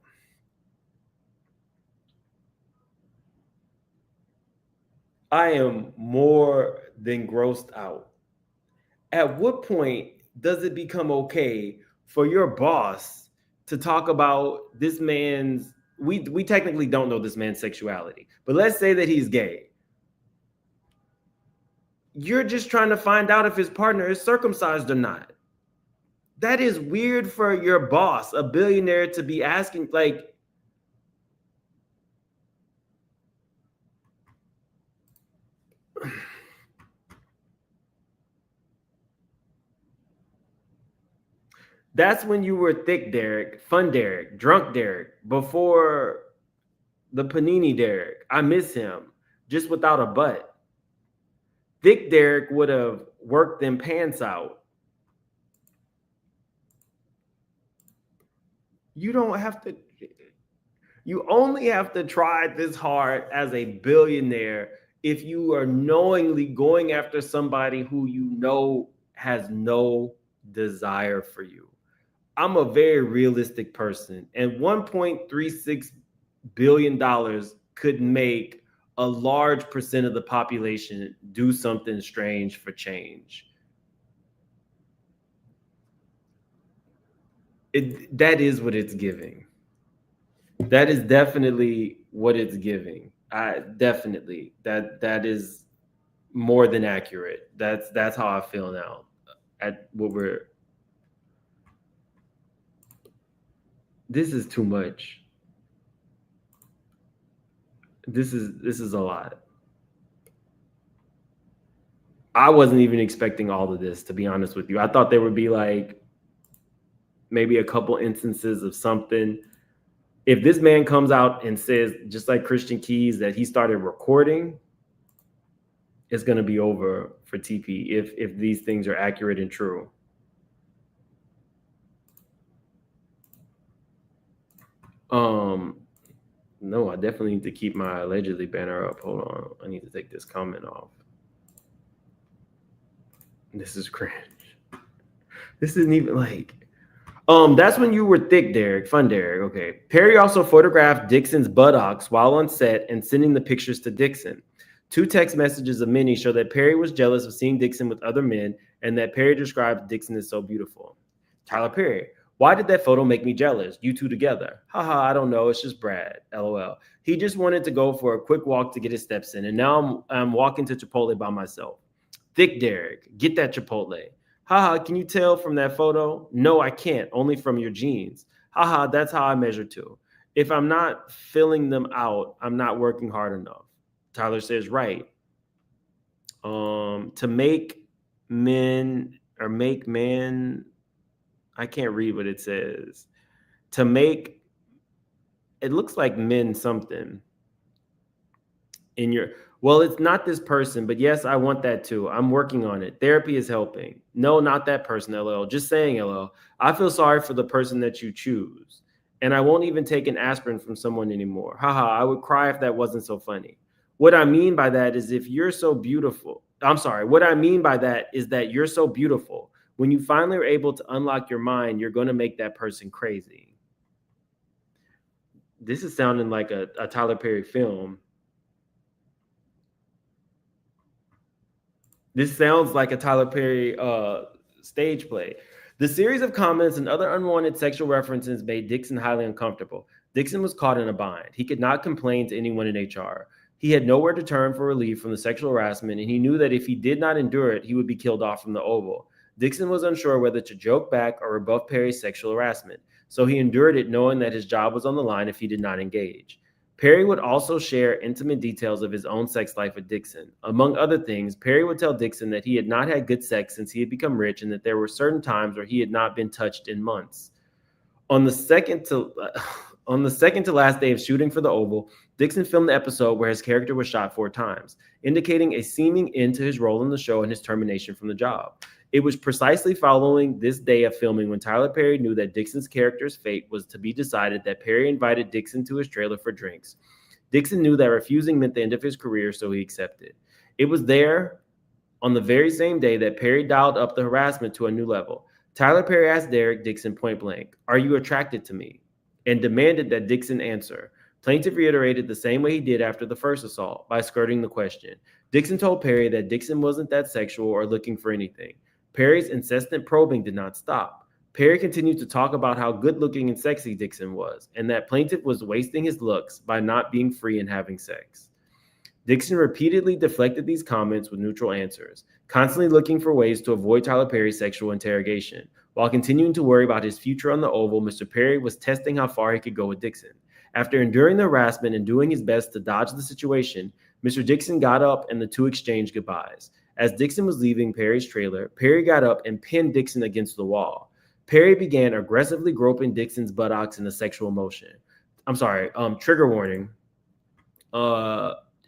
I am more than grossed out. At what point does it become okay for your boss to talk about this man's, we technically don't know this man's sexuality, but let's say that he's gay. You're just trying to find out if his partner is circumcised or not. That is weird for your boss, a billionaire, to be asking, like, that's when you were thick Derek, fun Derek, drunk Derek, before the Panini Derek. I miss him, just without a butt. Thick Derek would have worked them pants out. You don't have to, you only have to try this hard as a billionaire if you are knowingly going after somebody who you know has no desire for you. I'm a very realistic person, and $1.36 billion could make a large percent of the population do something strange for change. That is what it's giving. That is definitely what it's giving. Definitely that is more than accurate. That's how I feel now at what we're. This is too much. This is a lot. I wasn't even expecting all of this, to be honest with you. I thought there would be like maybe a couple instances of something. If this man comes out and says, just like Christian Keys, that he started recording, it's going to be over for TP if these things are accurate and true. No, I definitely need to keep my allegedly banner up. Hold on. I need to take this comment off. This is cringe. This isn't even like, that's when you were thick, Derek. Fun, Derek. Okay. Perry also photographed Dixon's buttocks while on set and sending the pictures to Dixon. 2 text messages of many show that Perry was jealous of seeing Dixon with other men and that Perry described Dixon as so beautiful. Tyler Perry. Why did that photo make me jealous? You two together. Haha, I don't know. It's just Brad. LOL. He just wanted to go for a quick walk to get his steps in, and now I'm walking to Chipotle by myself. Thick Derek. Get that Chipotle. Haha, can you tell from that photo? No, I can't. Only from your jeans. Haha, that's how I measure too. If I'm not filling them out, I'm not working hard enough. Tyler says, right. To make men I can't read what it says. To make, it looks like men something in your, well, it's not this person, but yes, I want that too. I'm working on it. Therapy is helping. No, not that person, LL. Just saying, LL. I feel sorry for the person that you choose. And I won't even take an aspirin from someone anymore. Haha, I would cry if that wasn't so funny. What I mean by that is if you're so beautiful, I'm sorry. What I mean by that is that you're so beautiful. When you finally are able to unlock your mind, you're going to make that person crazy. This is sounding like a Tyler Perry film. This sounds like a Tyler Perry stage play. The series of comments and other unwanted sexual references made Dixon highly uncomfortable. Dixon was caught in a bind. He could not complain to anyone in HR. He had nowhere to turn for relief from the sexual harassment, and he knew that if he did not endure it, he would be killed off from the Oval. Dixon was unsure whether to joke back or rebuff Perry's sexual harassment, so he endured it knowing that his job was on the line if he did not engage. Perry would also share intimate details of his own sex life with Dixon. Among other things, Perry would tell Dixon that he had not had good sex since he had become rich and that there were certain times where he had not been touched in months. On the second to last day of shooting for the Oval, Dixon filmed the episode where his character was shot 4 times, indicating a seeming end to his role in the show and his termination from the job. It was precisely following this day of filming when Tyler Perry knew that Dixon's character's fate was to be decided that Perry invited Dixon to his trailer for drinks. Dixon knew that refusing meant the end of his career, so he accepted. It was there on the very same day that Perry dialed up the harassment to a new level. Tyler Perry asked Derek Dixon point blank, "Are you attracted to me?" and demanded that Dixon answer. Plaintiff reiterated the same way he did after the first assault, by skirting the question. Dixon told Perry that Dixon wasn't that sexual or looking for anything. Perry's incessant probing did not stop. Perry continued to talk about how good-looking and sexy Dixon was, and that plaintiff was wasting his looks by not being free and having sex. Dixon repeatedly deflected these comments with neutral answers, constantly looking for ways to avoid Tyler Perry's sexual interrogation. While continuing to worry about his future on the Oval, Mr. Perry was testing how far he could go with Dixon. After enduring the harassment and doing his best to dodge the situation, Mr. Dixon got up and the two exchanged goodbyes. As Dixon was leaving Perry's trailer, Perry got up and pinned Dixon against the wall. Perry began aggressively groping Dixon's buttocks in a sexual motion. Trigger warning.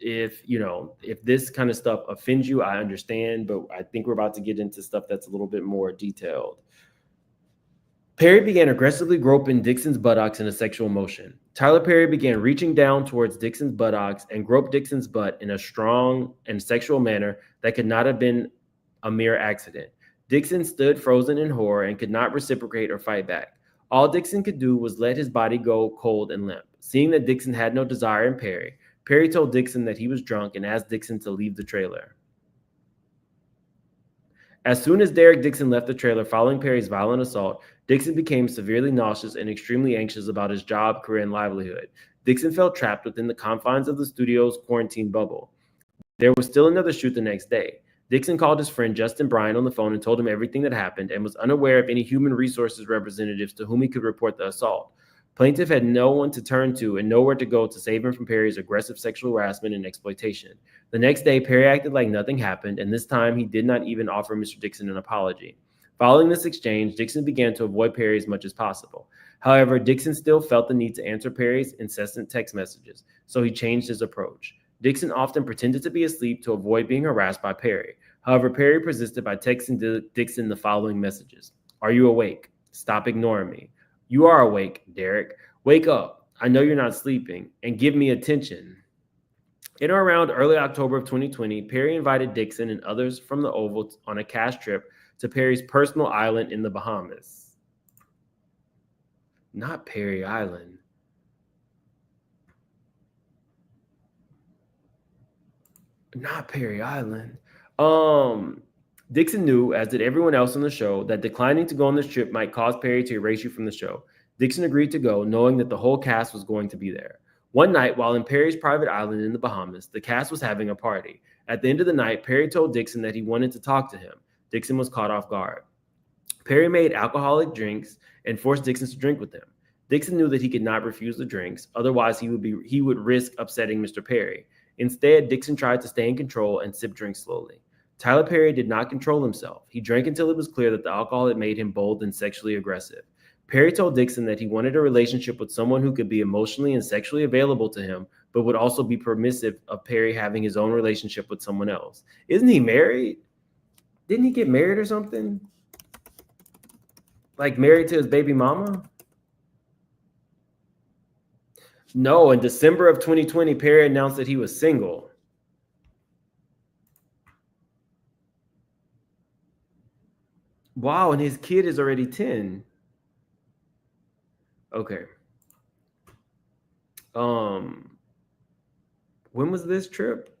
If this kind of stuff offends you, I understand, but I think we're about to get into stuff that's a little bit more detailed. Perry began aggressively groping Dixon's buttocks in a sexual motion. Tyler Perry began reaching down towards Dixon's buttocks and groped Dixon's butt in a strong and sexual manner that could not have been a mere accident. Dixon stood frozen in horror and could not reciprocate or fight back. All Dixon could do was let his body go cold and limp. Seeing that Dixon had no desire in Perry, Perry told Dixon that he was drunk and asked Dixon to leave the trailer. As soon as Derek Dixon left the trailer following Perry's violent assault, Dixon became severely nauseous and extremely anxious about his job, career, and livelihood. Dixon felt trapped within the confines of the studio's quarantine bubble. There was still another shoot the next day. Dixon called his friend Justin Bryan on the phone and told him everything that happened and was unaware of any human resources representatives to whom he could report the assault. Plaintiff had no one to turn to and nowhere to go to save him from Perry's aggressive sexual harassment and exploitation. The next day, Perry acted like nothing happened, and this time he did not even offer Mr. Dixon an apology. Following this exchange, Dixon began to avoid Perry as much as possible. However, Dixon still felt the need to answer Perry's incessant text messages, so he changed his approach. Dixon often pretended to be asleep to avoid being harassed by Perry. However, Perry persisted by texting Dixon the following messages. "Are you awake? Stop ignoring me. You are awake, Derek. Wake up. I know you're not sleeping. And give me attention." In or around early October of 2020, Perry invited Dixon and others from the Oval on a cash trip to Perry's personal island in the Bahamas. Not Perry Island. Not Perry Island. Dixon knew, as did everyone else on the show, that declining to go on this trip might cause Perry to erase you from the show. Dixon agreed to go, knowing that the whole cast was going to be there. One night, while in Perry's private island in the Bahamas, the cast was having a party. At the end of the night, Perry told Dixon that he wanted to talk to him. Dixon was caught off guard. Perry made alcoholic drinks and forced Dixon to drink with him. Dixon knew that he could not refuse the drinks, otherwise he would risk upsetting Mr. Perry. Instead, Dixon tried to stay in control and sip drinks slowly. Tyler Perry did not control himself. He drank until it was clear that the alcohol had made him bold and sexually aggressive. Perry told Dixon that he wanted a relationship with someone who could be emotionally and sexually available to him, but would also be permissive of Perry having his own relationship with someone else. Isn't he married? Didn't he get married or something? Like married to his baby mama? No, in December of 2020, Perry announced that he was single. Wow, and his kid is already 10. Okay. When was this trip?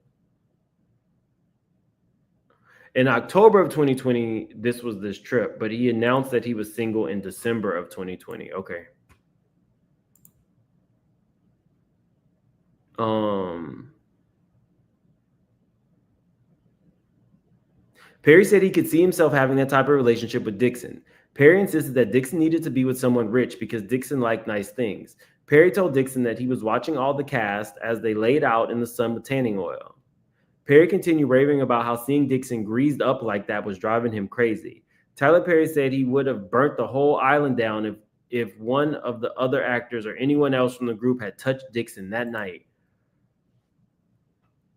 In October of 2020, this was this trip, but he announced that he was single in December of 2020. Okay. Perry said he could see himself having that type of relationship with Dixon. Perry insisted that Dixon needed to be with someone rich because Dixon liked nice things. Perry told Dixon that he was watching all the cast as they laid out in the sun with tanning oil. Perry continued raving about how seeing Dixon greased up like that was driving him crazy. Tyler Perry said he would have burnt the whole island down if one of the other actors or anyone else from the group had touched Dixon that night.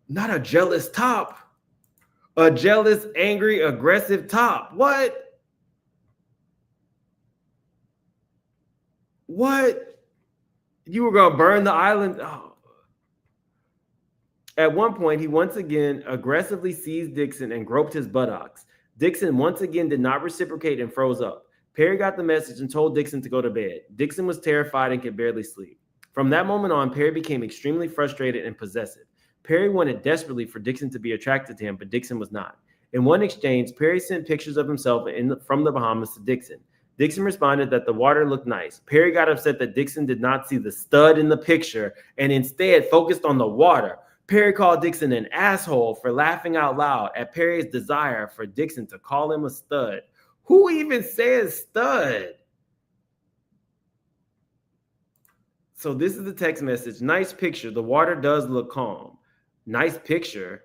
Not a jealous top. A jealous, angry, aggressive top. What? What? You were going to burn the island? Oh. At one point, he once again aggressively seized Dixon and groped his buttocks. Dixon once again did not reciprocate and froze up. Perry got the message and told Dixon to go to bed. Dixon was terrified and could barely sleep. From that moment on, Perry became extremely frustrated and possessive. Perry wanted desperately for Dixon to be attracted to him, but Dixon was not. In one exchange, Perry sent pictures of himself from the Bahamas to Dixon. Dixon responded that the water looked nice. Perry got upset that Dixon did not see the stud in the picture and instead focused on the water. Perry called Dixon an asshole for laughing out loud at Perry's desire for Dixon to call him a stud. Who even says stud? So this is the text message. Nice picture. The water does look calm. Nice picture.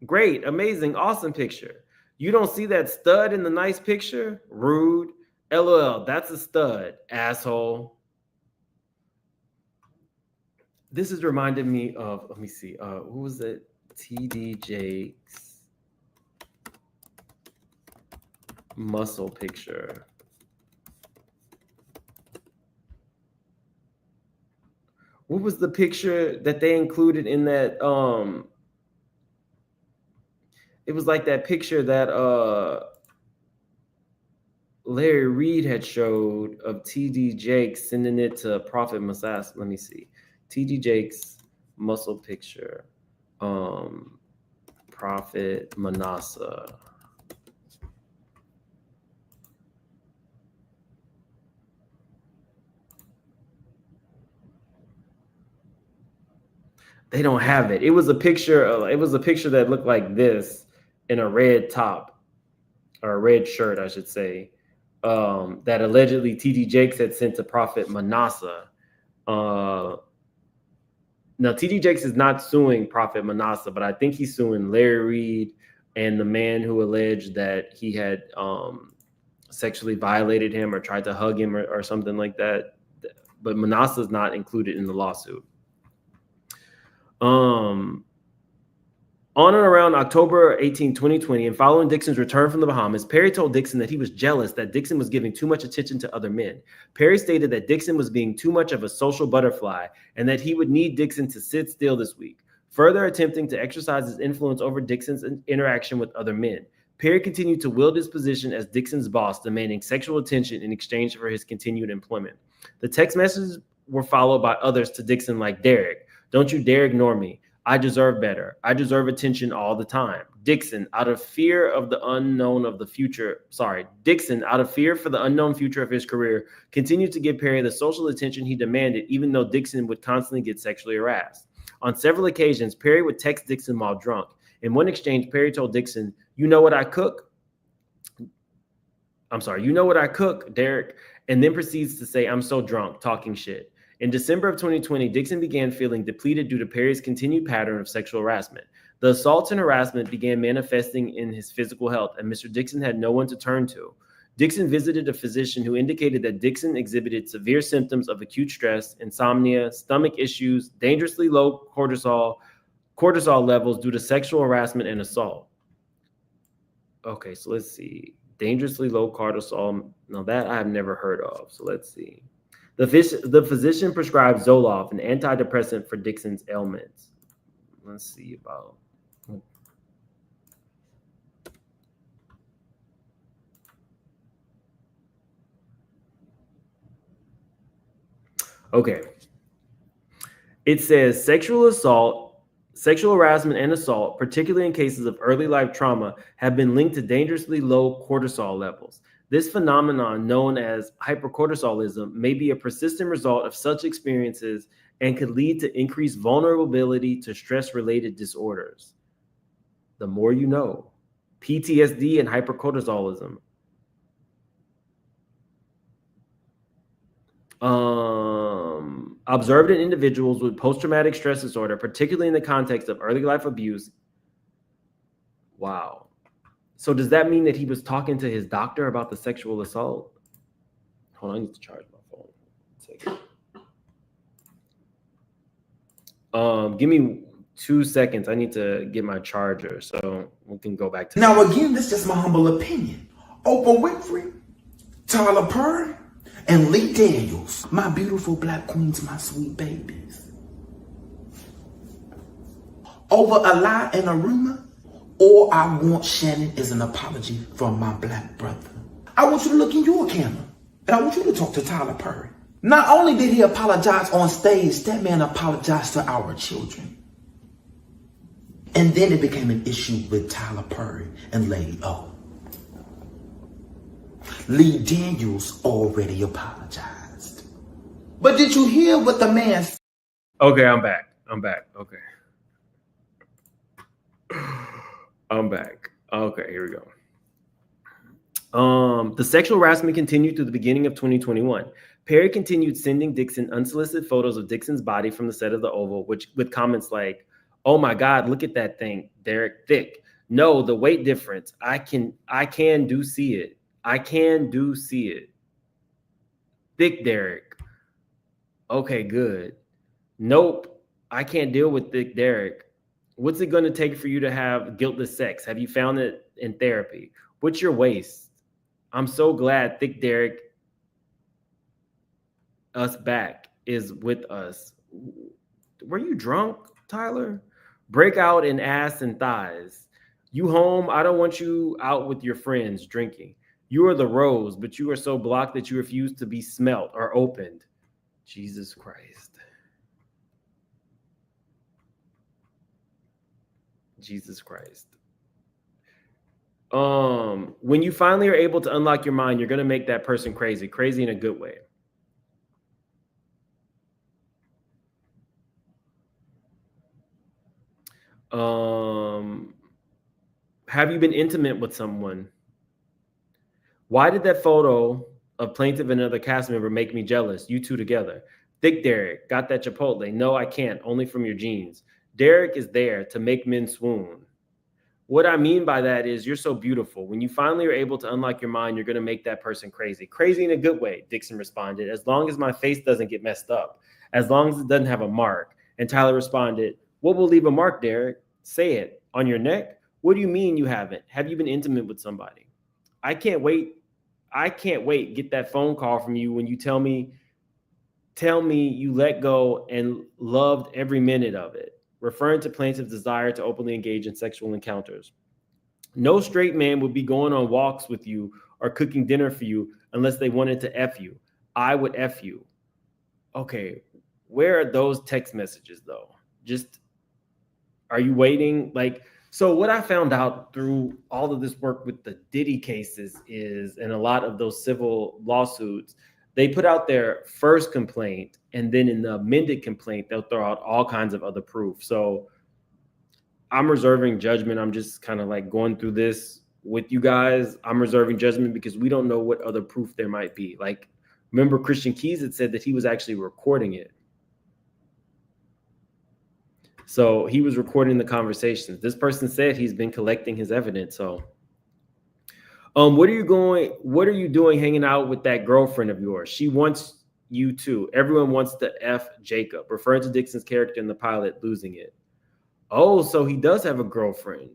Great, amazing, awesome picture. You don't see that stud in the nice picture? Rude. LOL, that's a stud, asshole. This has reminded me of, let me see, who was it? TD Jakes muscle picture. What was the picture that they included in that? It was like that picture that Larry Reed had showed of TD Jakes sending it to Prophet Massas. Let me see. TD Jakes muscle picture. Prophet Manasseh. They don't have it. It was a picture. It was a picture that looked like this in a red top or a red shirt, I should say. That allegedly TD Jakes had sent to Prophet Manasseh. Now TD Jakes is not suing Prophet Manasseh, but I think he's suing Larry Reed and the man who alleged that he had sexually violated him or tried to hug him or something like that. But Manasseh is not included in the lawsuit. On and around October 18, 2020, and following Dixon's return from the Bahamas, Perry told Dixon that he was jealous that Dixon was giving too much attention to other men. Perry stated that Dixon was being too much of a social butterfly and that he would need Dixon to sit still this week, further attempting to exercise his influence over Dixon's interaction with other men. Perry continued to wield his position as Dixon's boss, demanding sexual attention in exchange for his continued employment. The text messages were followed by others to Dixon like, "Derek, don't you dare ignore me. I deserve better. I deserve attention all the time. Dixon, out of fear for the unknown future of his career, continued to give Perry the social attention he demanded, even though Dixon would constantly get sexually harassed. On several occasions, Perry would text Dixon while drunk. In one exchange, Perry told Dixon, you know what I cook, Derek, and then proceeds to say, I'm so drunk, talking shit. In December of 2020, Dixon began feeling depleted due to Perry's continued pattern of sexual harassment. The assaults and harassment began manifesting in his physical health, and Mr. Dixon had no one to turn to. Dixon visited a physician who indicated that Dixon exhibited severe symptoms of acute stress, insomnia, stomach issues, dangerously low cortisol levels due to sexual harassment and assault. Okay, so let's see. Dangerously low cortisol. Now that I have never heard of. So let's see. The physician prescribed Zoloft, an antidepressant for Dixon's ailments. Let's see about. Okay. It says sexual harassment and assault, particularly in cases of early life trauma, have been linked to dangerously low cortisol levels. This phenomenon, known as hypercortisolism, may be a persistent result of such experiences and could lead to increased vulnerability to stress-related disorders. The more you know. PTSD and hypercortisolism. Observed in individuals with post-traumatic stress disorder, particularly in the context of early life abuse. Wow. So does that mean that he was talking to his doctor about the sexual assault? Hold on, I need to charge my phone. Give me 2 seconds. I need to get my charger so we can go back to. Now again, this is just my humble opinion. Oprah Winfrey, Tyler Perry, and Lee Daniels, my beautiful black queens, my sweet babies. Over a lie and a rumor, all I want, Shannon, is an apology from my black brother. I want you to look in your camera, and I want you to talk to Tyler Perry. Not only did he apologize on stage, that man apologized to our children. And then it became an issue with Tyler Perry and Lady O. Lee Daniels already apologized. But did you hear what the man said? Okay, I'm back. Okay. I'm back. Okay, here we go. The sexual harassment continued through the beginning of 2021. Perry continued sending Dixon unsolicited photos of Dixon's body from the set of The Oval, with comments like, "Oh my God, look at that thing, Derek, thick. No, the weight difference. I can do see it. I can do see it. Thick Derek. Okay, good. Nope, I can't deal with thick Derek. What's it going to take for you to have guiltless sex? Have you found it in therapy? What's your waist? I'm so glad thick Derek, us back, is with us. Were you drunk, Tyler? Break out in ass and thighs. You home? I don't want you out with your friends drinking. You are the rose, but you are so blocked that you refuse to be smelt or opened. Jesus Christ. Jesus Christ. When you finally are able to unlock your mind, you're going to make that person crazy in a good way. Have you been intimate with someone? Why did that photo of plaintiff and another cast member make me jealous? You two together. Thick Derek, got that Chipotle. No, I can't, only from your jeans. Derek is there to make men swoon. What I mean by that is you're so beautiful. When you finally are able to unlock your mind, you're going to make that person crazy. Crazy in a good way, Dixon responded, as long as my face doesn't get messed up, as long as it doesn't have a mark. And Tyler responded, what will leave a mark, Derek? Say it. On your neck? What do you mean you haven't? Have you been intimate with somebody? I can't wait. Get that phone call from you when you tell me you let go and loved every minute of it, referring to plaintiff's desire to openly engage in sexual encounters. No straight man would be going on walks with you or cooking dinner for you unless they wanted to F you. I would F you. Okay, where are those text messages though? Just, are you waiting? So what I found out through all of this work with the Diddy cases is, and a lot of those civil lawsuits, they put out their first complaint, and then in the amended complaint, they'll throw out all kinds of other proof. So I'm reserving judgment. I'm just kind of going through this with you guys. I'm reserving judgment because we don't know what other proof there might be. Remember, Christian Keys had said that he was actually recording it. So he was recording the conversations. This person said he's been collecting his evidence. So, what are you doing hanging out with that girlfriend of yours? She wants you too. Everyone wants to F Jacob, referring to Dixon's character in the pilot losing it. Oh, so he does have a girlfriend.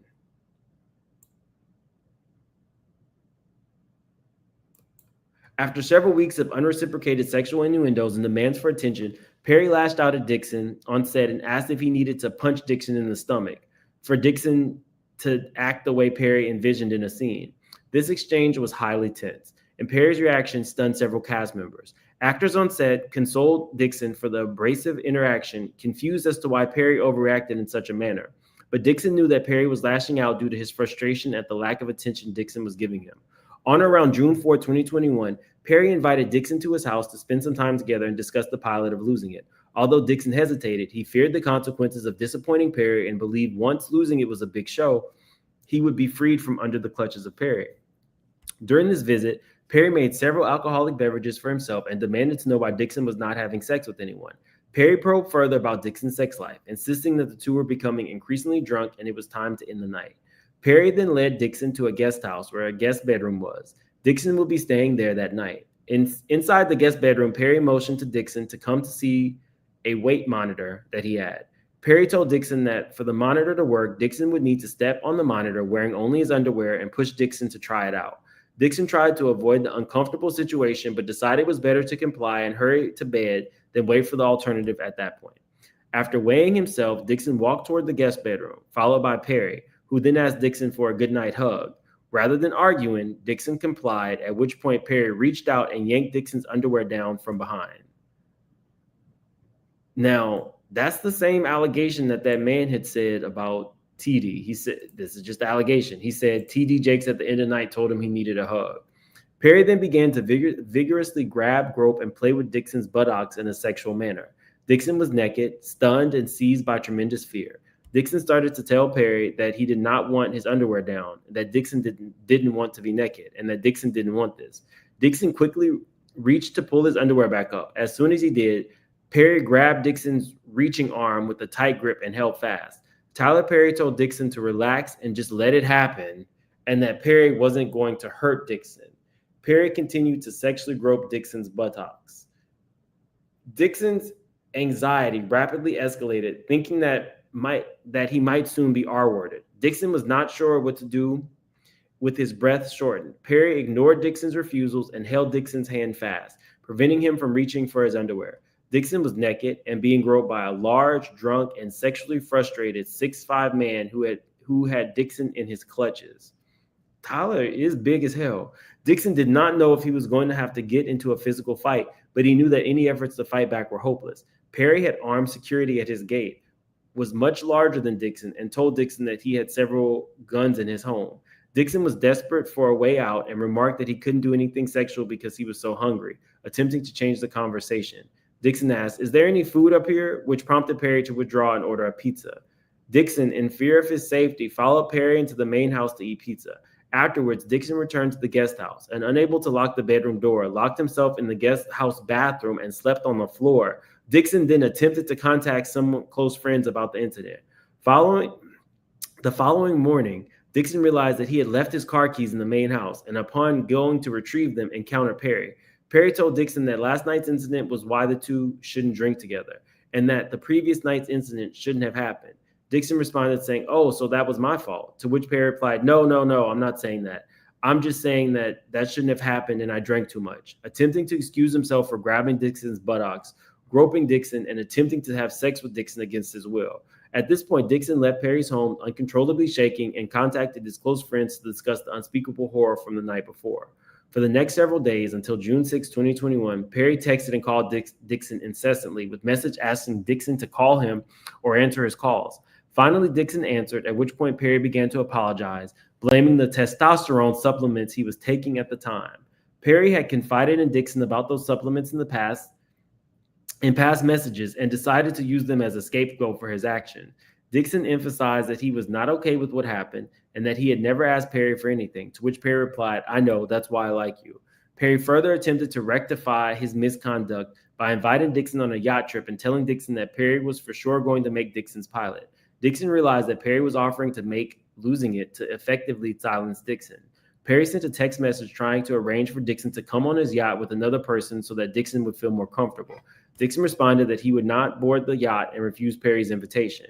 After several weeks of unreciprocated sexual innuendos and demands for attention, Perry lashed out at Dixon on set and asked if he needed to punch Dixon in the stomach for Dixon to act the way Perry envisioned in a scene. This exchange was highly tense, and Perry's reaction stunned several cast members. Actors on set consoled Dixon for the abrasive interaction, confused as to why Perry overreacted in such a manner. But Dixon knew that Perry was lashing out due to his frustration at the lack of attention Dixon was giving him. On or around June 4, 2021, Perry invited Dixon to his house to spend some time together and discuss the pilot of losing it. Although Dixon hesitated, he feared the consequences of disappointing Perry and believed once losing it was a big show, he would be freed from under the clutches of Perry. During this visit, Perry made several alcoholic beverages for himself and demanded to know why Dixon was not having sex with anyone. Perry probed further about Dixon's sex life, insisting that the two were becoming increasingly drunk and it was time to end the night. Perry then led Dixon to a guest house where a guest bedroom was. Dixon would be staying there that night. Inside the guest bedroom, Perry motioned to Dixon to come to see a weight monitor that he had. Perry told Dixon that for the monitor to work, Dixon would need to step on the monitor wearing only his underwear and push Dixon to try it out. Dixon tried to avoid the uncomfortable situation, but decided it was better to comply and hurry to bed than wait for the alternative at that point. After weighing himself, Dixon walked toward the guest bedroom, followed by Perry, who then asked Dixon for a goodnight hug. Rather than arguing, Dixon complied, at which point Perry reached out and yanked Dixon's underwear down from behind. Now, that's the same allegation that man had said about TD. He said, this is just the allegation. He said TD Jakes at the end of the night told him he needed a hug. Perry then began to vigorously grab, grope, and play with Dixon's buttocks in a sexual manner. Dixon was naked, stunned, and seized by tremendous fear. Dixon started to tell Perry that he did not want his underwear down, that Dixon didn't want to be naked, and that Dixon didn't want this. Dixon quickly reached to pull his underwear back up. As soon as he did, Perry grabbed Dixon's reaching arm with a tight grip and held fast. Tyler Perry told Dixon to relax and just let it happen, and that Perry wasn't going to hurt Dixon. Perry continued to sexually grope Dixon's buttocks. Dixon's anxiety rapidly escalated, thinking that he might soon be R-worded. Dixon was not sure what to do with his breath shortened. Perry ignored Dixon's refusals and held Dixon's hand fast, preventing him from reaching for his underwear. Dixon was naked and being groped by a large, drunk, and sexually frustrated 6'5" man who had Dixon in his clutches. Tyler is big as hell. Dixon did not know if he was going to have to get into a physical fight, but he knew that any efforts to fight back were hopeless. Perry had armed security at his gate, was much larger than Dixon, and told Dixon that he had several guns in his home. Dixon was desperate for a way out and remarked that he couldn't do anything sexual because he was so hungry, attempting to change the conversation. Dixon asked, "Is there any food up here?" which prompted Perry to withdraw and order a pizza. Dixon, in fear of his safety, followed Perry into the main house to eat pizza. Afterwards, Dixon returned to the guest house and, unable to lock the bedroom door, locked himself in the guest house bathroom and slept on the floor. Dixon then attempted to contact some close friends about the incident. The following morning, Dixon realized that he had left his car keys in the main house, and upon going to retrieve them, encountered Perry. Perry told Dixon that last night's incident was why the two shouldn't drink together, and that the previous night's incident shouldn't have happened. Dixon responded saying, "Oh, so that was my fault," to which Perry replied, No, I'm not saying that. I'm just saying that shouldn't have happened and I drank too much," attempting to excuse himself for grabbing Dixon's buttocks, groping Dixon, and attempting to have sex with Dixon against his will. At this point, Dixon left Perry's home uncontrollably shaking and contacted his close friends to discuss the unspeakable horror from the night before. For the next several days, until June 6, 2021, Perry texted and called Dixon incessantly, with message asking Dixon to call him or answer his calls. Finally, Dixon answered, at which point Perry began to apologize, blaming the testosterone supplements he was taking at the time. Perry had confided in Dixon about those supplements in past messages, and decided to use them as a scapegoat for his action. Dixon emphasized that he was not okay with what happened and that he had never asked Perry for anything, to which Perry replied, "I know, that's why I like you." Perry further attempted to rectify his misconduct by inviting Dixon on a yacht trip and telling Dixon that Perry was for sure going to make Dixon's pilot. Dixon realized that Perry was offering to make losing it to effectively silence Dixon. Perry sent a text message trying to arrange for Dixon to come on his yacht with another person so that Dixon would feel more comfortable. Dixon responded that he would not board the yacht and refused Perry's invitation.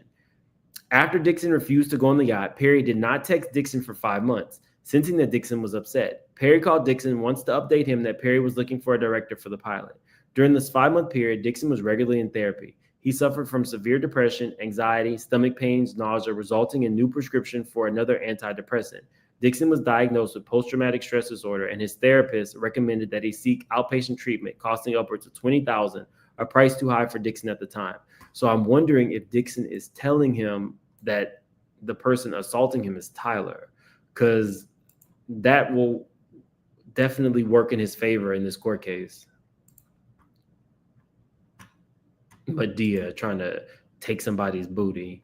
After Dixon refused to go on the yacht, Perry did not text Dixon for 5 months, sensing that Dixon was upset. Perry called Dixon once to update him that Perry was looking for a director for the pilot. During this 5-month period, Dixon was regularly in therapy. He suffered from severe depression, anxiety, stomach pains, nausea, resulting in new prescription for another antidepressant. Dixon was diagnosed with post-traumatic stress disorder, and his therapist recommended that he seek outpatient treatment, costing upwards of $20,000, a price too high for Dixon at the time. So I'm wondering if Dixon is telling him that the person assaulting him is Tyler, because that will definitely work in his favor in this court case. Medea trying to take somebody's booty.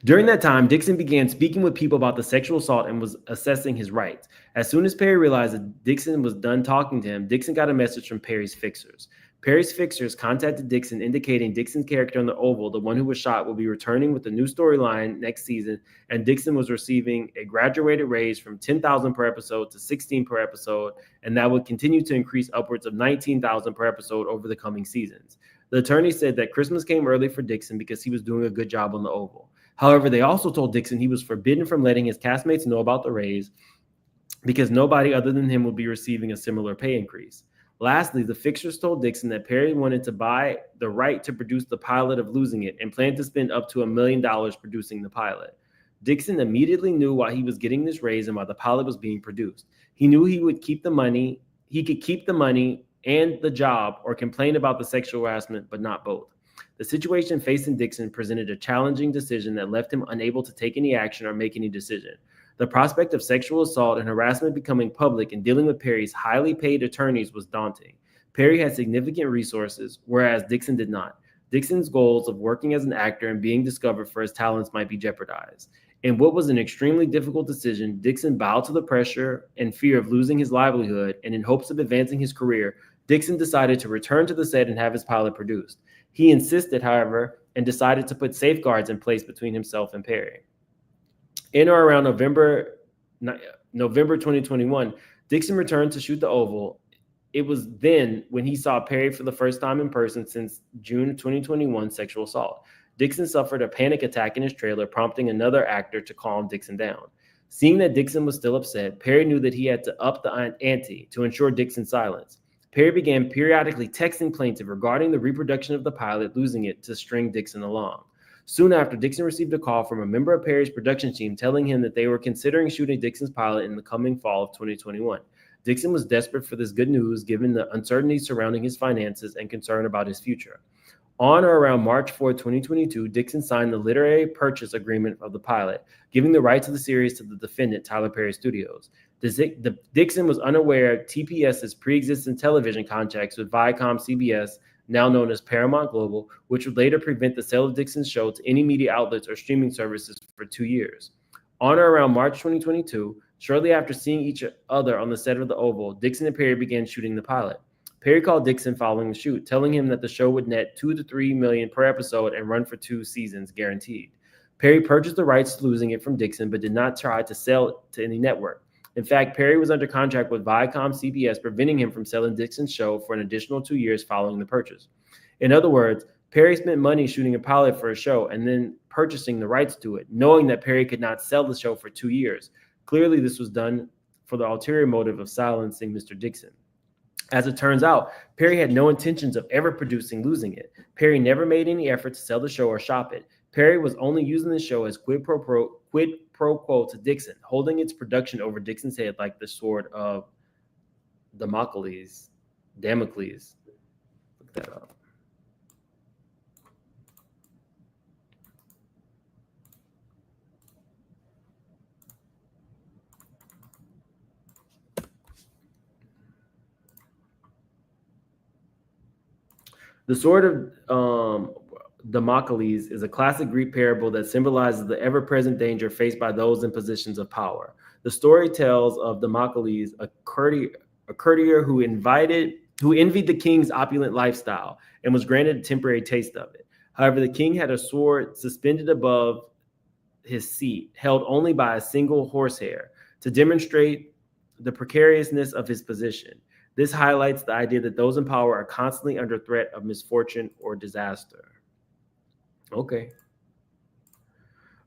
During that time, Dixon began speaking with people about the sexual assault and was assessing his rights. As soon as Perry realized that Dixon was done talking to him, Dixon got a message from Perry's fixers. Perry's fixers contacted Dixon, indicating Dixon's character on the Oval, the one who was shot, will be returning with a new storyline next season, and Dixon was receiving a graduated raise from $10,000 per episode to $16,000 per episode, and that would continue to increase upwards of $19,000 per episode over the coming seasons. The attorney said that Christmas came early for Dixon because he was doing a good job on the Oval. However, they also told Dixon he was forbidden from letting his castmates know about the raise because nobody other than him would be receiving a similar pay increase. Lastly, the fixers told Dixon that Perry wanted to buy the right to produce the pilot of Losing It and planned to spend up to $1 million producing the pilot. Dixon immediately knew why he was getting this raise and why the pilot was being produced. He knew he would keep the money. He could keep the money and the job or complain about the sexual harassment, but not both. The situation facing Dixon presented a challenging decision that left him unable to take any action or make any decision. The prospect of sexual assault and harassment becoming public and dealing with Perry's highly paid attorneys was daunting. Perry had significant resources, whereas Dixon did not. Dixon's goals of working as an actor and being discovered for his talents might be jeopardized. In what was an extremely difficult decision, Dixon bowed to the pressure and fear of losing his livelihood, and in hopes of advancing his career, Dixon decided to return to the set and have his pilot produced. He insisted, however, and decided to put safeguards in place between himself and Perry. In or around November 2021, Dixon returned to shoot the Oval. It was then when he saw Perry for the first time in person since June 2021 sexual assault. Dixon suffered a panic attack in his trailer, prompting another actor to calm Dixon down. Seeing that Dixon was still upset, Perry knew that he had to up the ante to ensure Dixon's silence. Perry began periodically texting plaintiff regarding the reproduction of the pilot, Losing It, to string Dixon along. Soon after, Dixon received a call from a member of Perry's production team telling him that they were considering shooting Dixon's pilot in the coming fall of 2021. Dixon was desperate for this good news given the uncertainty surrounding his finances and concern about his future. On or around March 4, 2022, Dixon signed the literary purchase agreement of the pilot, giving the rights of the series to the defendant, Tyler Perry Studios. Dixon was unaware of TPS's pre-existing television contracts with Viacom CBS, now known as Paramount Global, which would later prevent the sale of Dixon's show to any media outlets or streaming services for 2 years. On or around March 2022, shortly after seeing each other on the set of The Oval, Dixon and Perry began shooting the pilot. Perry called Dixon following the shoot, telling him that the show would net $2 to $3 million per episode and run for 2 seasons, guaranteed. Perry purchased the rights to Losing It from Dixon, but did not try to sell it to any network. In fact, Perry was under contract with Viacom CBS, preventing him from selling Dixon's show for an additional 2 years following the purchase. In other words, Perry spent money shooting a pilot for a show and then purchasing the rights to it, knowing that Perry could not sell the show for 2 years. Clearly, this was done for the ulterior motive of silencing Mr. Dixon. As it turns out, Perry had no intentions of ever producing Losing It. Perry never made any effort to sell the show or shop it. Perry was only using the show as quid pro quo to Dixon, holding its production over Dixon's head like the sword of Damocles. Look that up. The sword of Damocles is a classic Greek parable that symbolizes the ever-present danger faced by those in positions of power. The story tells of Democles, a courtier who envied the king's opulent lifestyle and was granted a temporary taste of it. However, the king had a sword suspended above his seat, held only by a single horsehair, to demonstrate the precariousness of his position. This highlights the idea that those in power are constantly under threat of misfortune or disaster. Okay.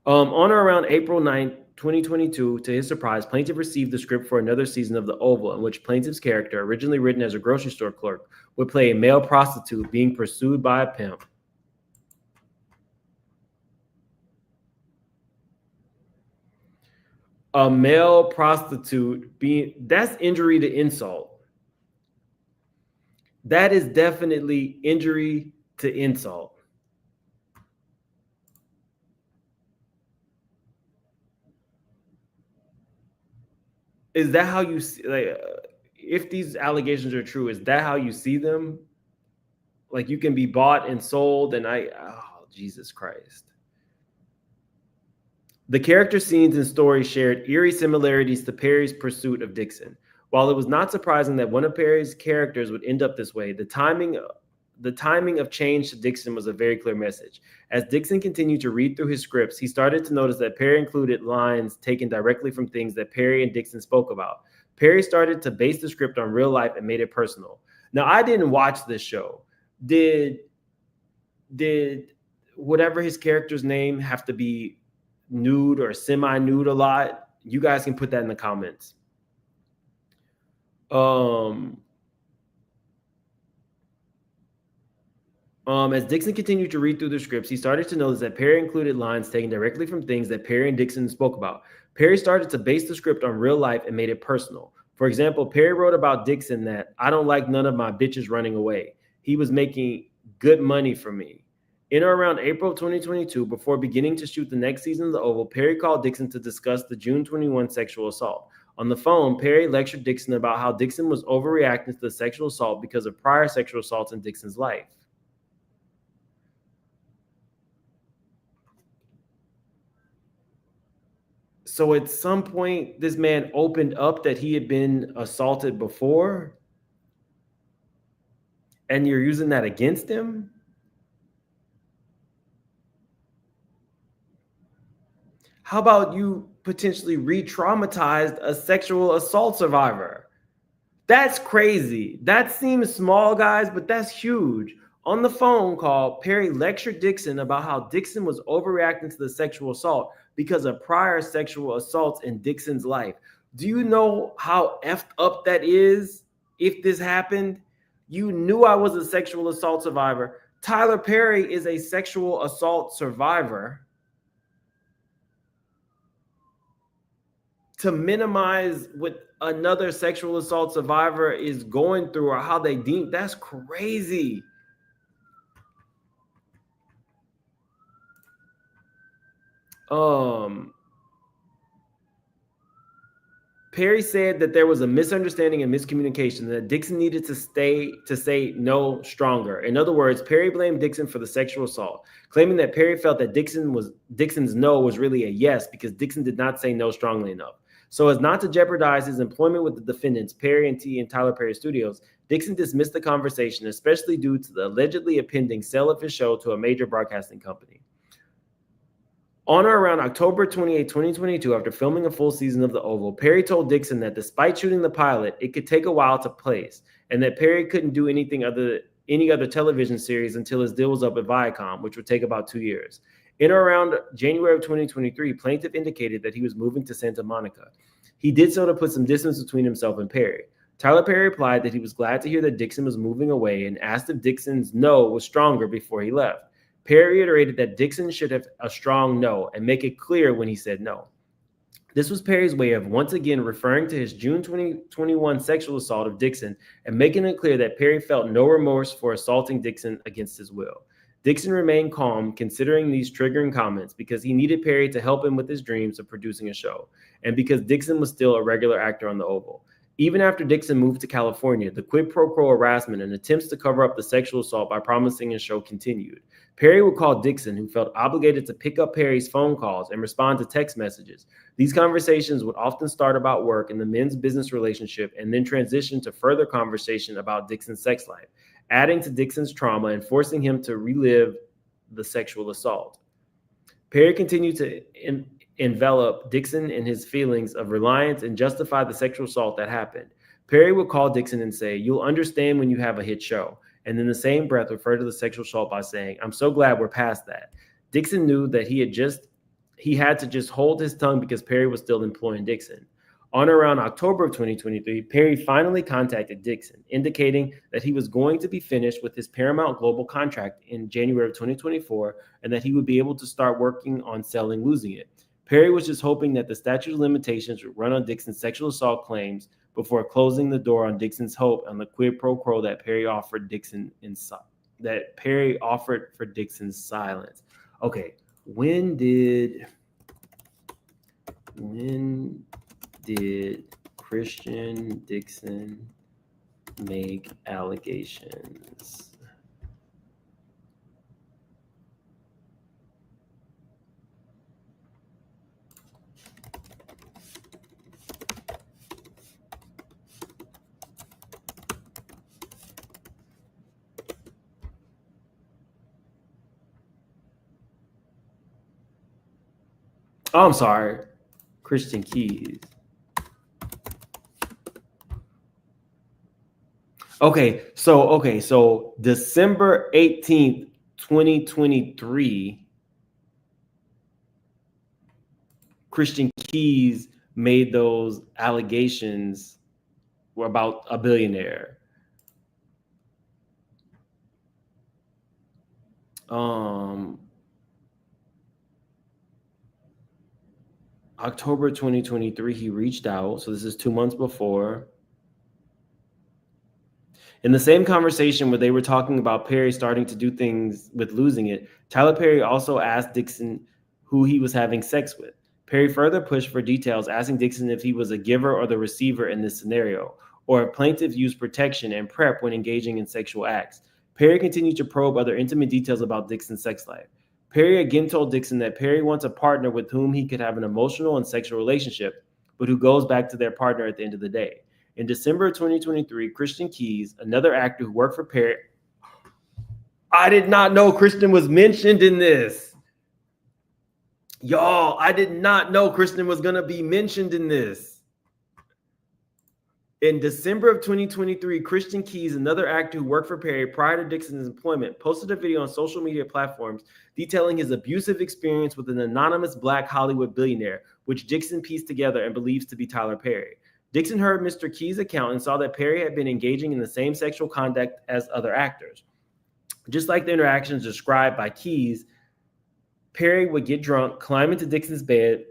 On or around April 9th, 2022, to his surprise, plaintiff received the script for another season of The Oval, in which plaintiff's character, originally written as a grocery store clerk, would play a male prostitute being pursued by a pimp. A male prostitute that's injury to insult. That is definitely injury to insult. Is that how you see, like, if these allegations are true, is that how you see them? Like, you can be bought and sold, and Jesus Christ. The character scenes and stories shared eerie similarities to Perry's pursuit of Dixon. While it was not surprising that one of Perry's characters would end up this way, the timing of change to Dixon was a very clear message. As Dixon continued to read through his scripts, he started to notice that Perry included lines taken directly from things that Perry and Dixon spoke about. Perry started to base the script on real life and made it personal. Now, I didn't watch this show. Did whatever his character's name have to be nude or semi-nude a lot? You guys can put that in the comments. As Dixon continued to read through the scripts, he started to notice that Perry included lines taken directly from things that Perry and Dixon spoke about. Perry started to base the script on real life and made it personal. For example, Perry wrote about Dixon that, "I don't like none of my bitches running away. He was making good money for me." In or around April 2022, before beginning to shoot the next season of The Oval, Perry called Dixon to discuss the June 21 sexual assault. On the phone, Perry lectured Dixon about how Dixon was overreacting to the sexual assault because of prior sexual assaults in Dixon's life. So at some point, this man opened up that he had been assaulted before, and you're using that against him? How about you potentially re-traumatized a sexual assault survivor? That's crazy. That seems small, guys, but that's huge. On the phone call, Perry lectured Dixon about how Dixon was overreacting to the sexual assault because of prior sexual assaults in Dixon's life. Do you know how effed up that is if this happened? You knew I was a sexual assault survivor. Tyler Perry is a sexual assault survivor. To minimize what another sexual assault survivor is going through or how they deem, that's crazy. Perry said that there was a misunderstanding and miscommunication, that Dixon needed to say no stronger. In other words, Perry blamed Dixon for the sexual assault, claiming that Perry felt that Dixon's no was really a yes because Dixon did not say no strongly enough. So as not to jeopardize his employment with the defendants, Perry and Tyler Perry Studios, Dixon dismissed the conversation, especially due to the allegedly impending sale of his show to a major broadcasting company. On or around October 28, 2022, after filming a full season of The Oval, Perry told Dixon that despite shooting the pilot, it could take a while to place, and that Perry couldn't do any other television series until his deal was up at Viacom, which would take about 2 years. In or around January of 2023, plaintiff indicated that he was moving to Santa Monica. He did so to put some distance between himself and Perry. Tyler Perry replied that he was glad to hear that Dixon was moving away and asked if Dixon's no was stronger before he left. Perry reiterated that Dixon should have a strong no and make it clear when he said no. This was Perry's way of once again referring to his June 2021 sexual assault of Dixon and making it clear that Perry felt no remorse for assaulting Dixon against his will. Dixon remained calm considering these triggering comments because he needed Perry to help him with his dreams of producing a show, and because Dixon was still a regular actor on The Oval. Even after Dixon moved to California, the quid pro quo harassment and attempts to cover up the sexual assault by promising a show continued. Perry would call Dixon, who felt obligated to pick up Perry's phone calls and respond to text messages. These conversations would often start about work and the men's business relationship and then transition to further conversation about Dixon's sex life, adding to Dixon's trauma and forcing him to relive the sexual assault. Perry continued to envelop Dixon in his feelings of reliance and justify the sexual assault that happened. Perry would call Dixon and say, "You'll understand when you have a hit show," and in the same breath refer to the sexual assault by saying, "I'm so glad we're past that." Dixon knew that he had to just hold his tongue because Perry was still employing Dixon. On around October of 2023, Perry finally contacted Dixon, indicating that he was going to be finished with his Paramount Global contract in January of 2024 and that he would be able to start working on selling Losing It. Perry was just hoping that the statute of limitations would run on Dixon's sexual assault claims before closing the door on Dixon's hope on the quid pro quo that Perry offered for Dixon's silence. Okay, when did Christian Dixon make allegations? Oh, I'm sorry. Christian Keys. So December 18th, 2023, Christian Keys made those allegations about a billionaire. October 2023, he reached out. So this is 2 months before. In the same conversation where they were talking about Perry starting to do things with Losing It, Tyler Perry also asked Dixon who he was having sex with. Perry further pushed for details, asking Dixon if he was a giver or the receiver in this scenario, or a plaintiff used protection and prep when engaging in sexual acts. Perry continued to probe other intimate details about Dixon's sex life. Perry again told Dixon that Perry wants a partner with whom he could have an emotional and sexual relationship, but who goes back to their partner at the end of the day. In December of 2023, Christian Keys, another actor who worked for Perry, I did not know Christian was mentioned in this. Y'all, I did not know Christian was going to be mentioned in this. In December of 2023, Christian Keys, another actor who worked for Perry prior to Dixon's employment, posted a video on social media platforms detailing his abusive experience with an anonymous Black Hollywood billionaire, which Dixon pieced together and believes to be Tyler Perry. Dixon heard Mr. Keys' account and saw that Perry had been engaging in the same sexual conduct as other actors. Just like the interactions described by Keys, Perry would get drunk, climb into Dixon's bed,